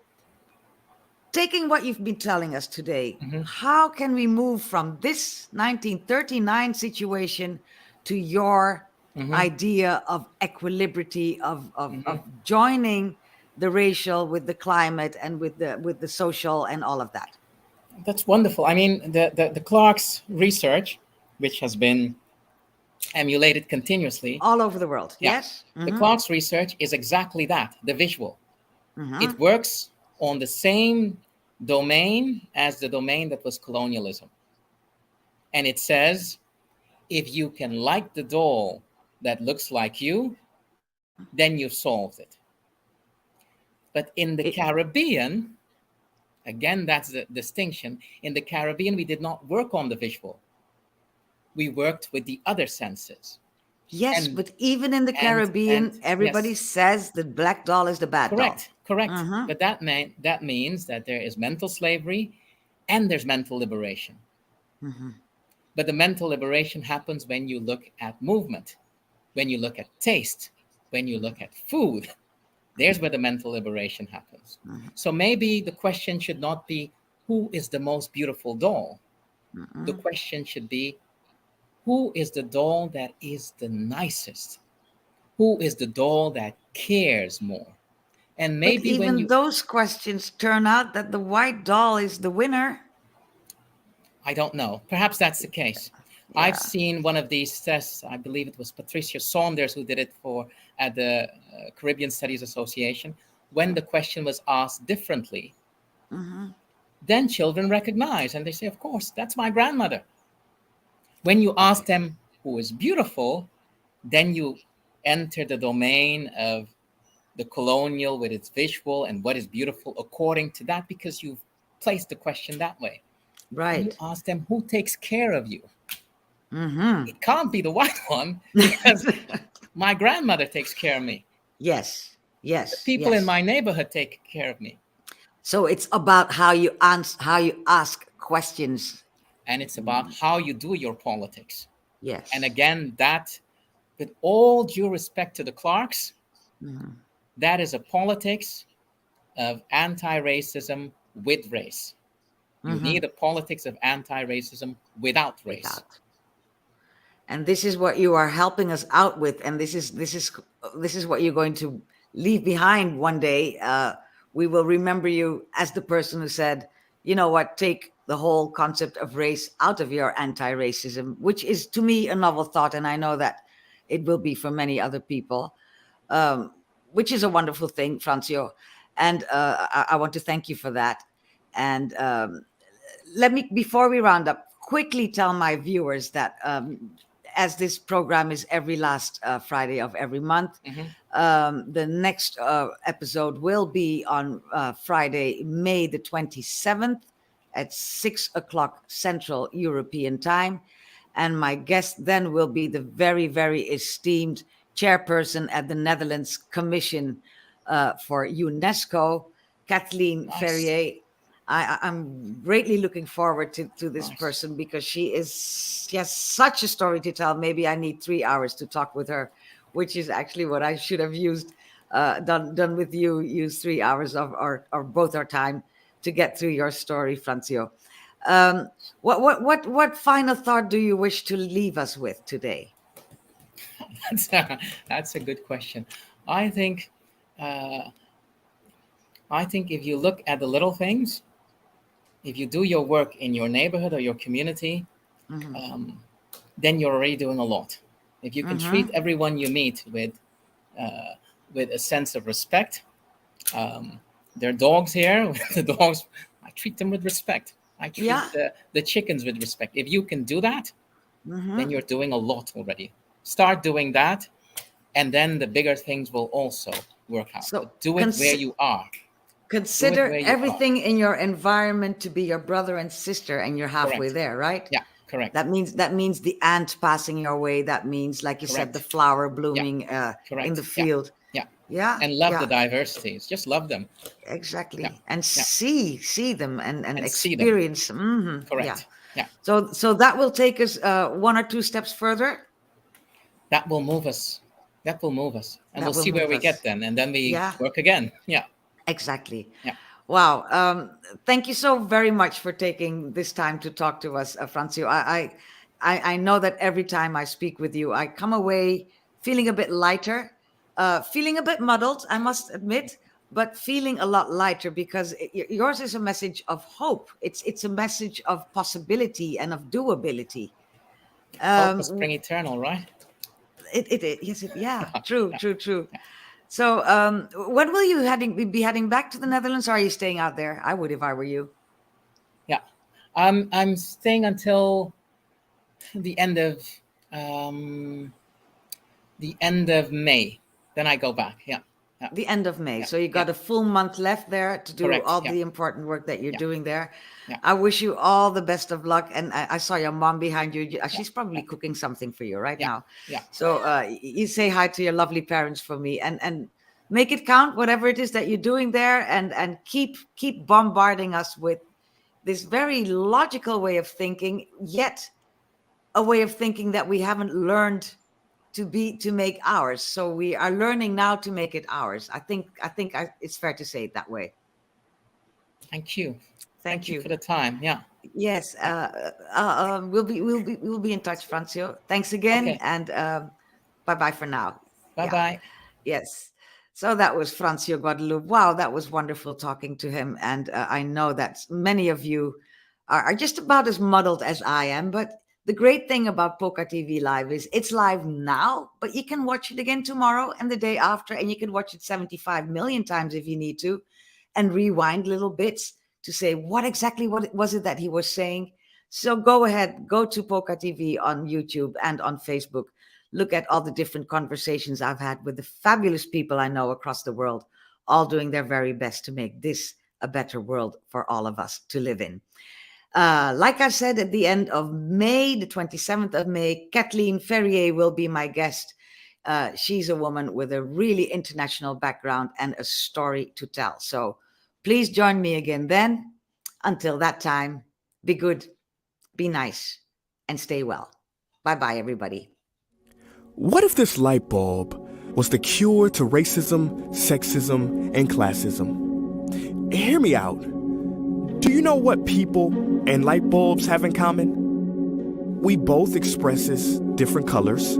taking what you've been telling us today, how can we move from this 1939 situation to your idea of equilibrity, of joining the racial with the climate and with the social and all of that? That's wonderful. I mean, the Clark's research, which has been emulated continuously all over the world. Yes. The Clark's research is exactly that, the visual. It works on the same domain as the domain that was colonialism. And it says, if you can like the doll that looks like you, then you've solved it. But in the Caribbean, again, that's the distinction. In the Caribbean, we did not work on the visual. We worked with the other senses. Yes, but even in the Caribbean, everybody says the black doll is the bad doll. Correct. But that means that there is mental slavery and there's mental liberation. But the mental liberation happens when you look at movement, when you look at taste, when you look at food. There's where the mental liberation happens. So maybe the question should not be, who is the most beautiful doll? The question should be, who is the doll that is the nicest? Who is the doll that cares more? And maybe but even those questions turn out that the white doll is the winner. I don't know. Perhaps that's the case. Yeah. I've seen one of these tests. I believe it was Patricia Saunders who did it at the Caribbean Studies Association. When the question was asked differently, then children recognize and they say, of course, that's my grandmother. When you ask them who is beautiful, then you enter the domain of the colonial with its visual and what is beautiful according to that, because you've place the question that way. And Right. you ask them, who takes care of you? Mm-hmm. It can't be the white one, because my grandmother takes care of me. Yes. Yes. People in yes. my neighborhood take care of me. So it's about how you answer, how you ask questions. And it's about how you do your politics. Yes. And again, that, with all due respect to the Clarks, that is a politics of anti-racism with race. You need a politics of anti-racism without race. Without. And this is what you are helping us out with, and this is what you're going to leave behind one day. We will remember you as the person who said, you know what, take the whole concept of race out of your anti-racism, which is to me a novel thought, and I know that it will be for many other people, which is a wonderful thing, Francio. And I want to thank you for that. And let me, before we round up, quickly tell my viewers that as this program is every last Friday of every month, the next episode will be on Friday, May the 27th at 6 o'clock Central European Time. And my guest then will be the very, very esteemed chairperson at the Netherlands Commission for UNESCO, Kathleen Ferrier. I'm greatly looking forward to this person, because she has such a story to tell. Maybe I need 3 hours to talk with her, which is actually what I should have used, done with you, use 3 hours of or both our time to get through your story, Francio. What final thought do you wish to leave us with today? That's a good question. I think if you look at the little things, if you do your work in your neighborhood or your community, then you're already doing a lot. If you can treat everyone you meet with a sense of respect, there are dogs here. The dogs, I treat them with respect. I treat the chickens with respect. If you can do that, then you're doing a lot already. Start doing that, and then the bigger things will also work out. So but do it where you are. Consider everything in your environment to be your brother and sister, and you're halfway there, right? Yeah, correct. That means the ant passing your way. That means, like you said, the flower blooming in the field. Yeah. And love the diversities. Just love them. Exactly. Yeah. And see them and experience them. Mm-hmm. Correct. Yeah. So that will take us 1 or 2 steps further. That will move us. And we'll see where we get then. And then we work again. Yeah. Exactly. Yeah. Wow. Thank you so very much for taking this time to talk to us, Francio. I know that every time I speak with you, I come away feeling a bit lighter, feeling a bit muddled, I must admit, but feeling a lot lighter, because yours is a message of hope. It's a message of possibility and of doability. Hope will spring eternal, right? True. Yeah. So when will you be heading back to the Netherlands, or are you staying out there? I would if I were you. Yeah, I'm staying until the end of May. Then I go back. Yeah. The end of May. So you got a full month left there to do all the important work that you're doing there. Yeah. I wish you all the best of luck. And I saw your mom behind you. She's probably cooking something for you right now. Yeah. So you say hi to your lovely parents for me, and make it count, whatever it is that you're doing there, and keep bombarding us with this very logical way of thinking, yet a way of thinking that we haven't learned to make ours. So we are learning now to make it ours. I think it's fair to say it that way. Thank you. Thank you for the time. Yeah. Yes. We'll be in touch, Francio. Thanks again, and bye for now. Bye. Yes. So that was Francio Guadeloupe. Wow, that was wonderful talking to him. And I know that many of you are just about as muddled as I am, but the great thing about PocaTV Live is it's live now, but you can watch it again tomorrow and the day after, and you can watch it 75 million times if you need to, and rewind little bits to say what was it that he was saying. So go ahead, go to PocaTV on YouTube and on Facebook. Look at all the different conversations I've had with the fabulous people I know across the world, all doing their very best to make this a better world for all of us to live in. Like I said, at the end of May, the 27th of May, Kathleen Ferrier will be my guest. She's a woman with a really international background and a story to tell. So please join me again then. Until that time, be good, be nice, and stay well. Bye-bye, everybody. What if this light bulb was the cure to racism, sexism, and classism? Hear me out. Do you know what people and light bulbs have in common? We both expresses different colors,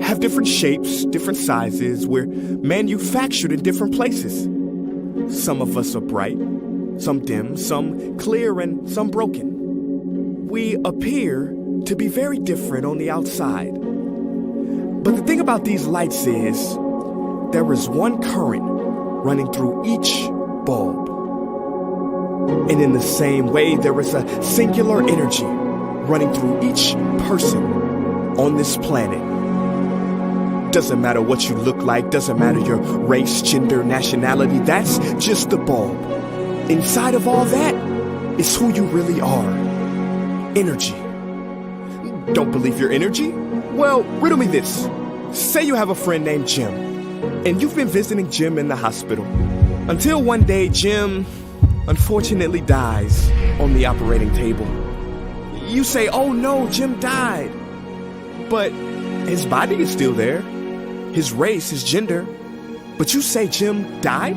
have different shapes, different sizes. We're manufactured in different places. Some of us are bright, some dim, some clear, and some broken. We appear to be very different on the outside. But the thing about these lights is there is one current running through each bulb. And in the same way, there is a singular energy running through each person on this planet. Doesn't matter what you look like, doesn't matter your race, gender, nationality, that's just the bulb. Inside of all that is who you really are. Energy. Don't believe your energy? Well, riddle me this. Say you have a friend named Jim, and you've been visiting Jim in the hospital. Until one day, Jim unfortunately dies on the operating table. You say, oh no, Jim died. But his body is still there. His race, his gender. But you say Jim died?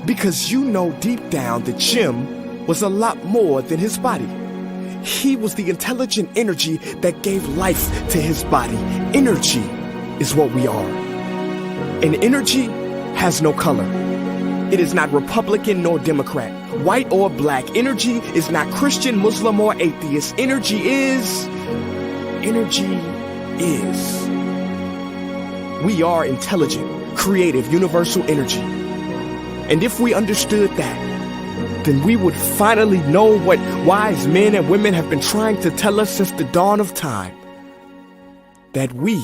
Because you know deep down that Jim was a lot more than his body. He was the intelligent energy that gave life to his body. Energy is what we are. And energy has no color. It is not Republican nor Democrat, white or black. Energy is not Christian, Muslim, or atheist. Energy is. We are intelligent, creative, universal energy. And if we understood that, then we would finally know what wise men and women have been trying to tell us since the dawn of time. That we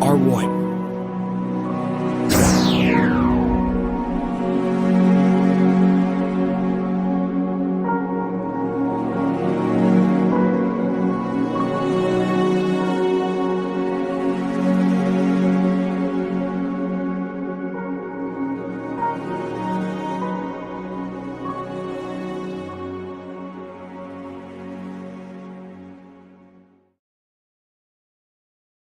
are one.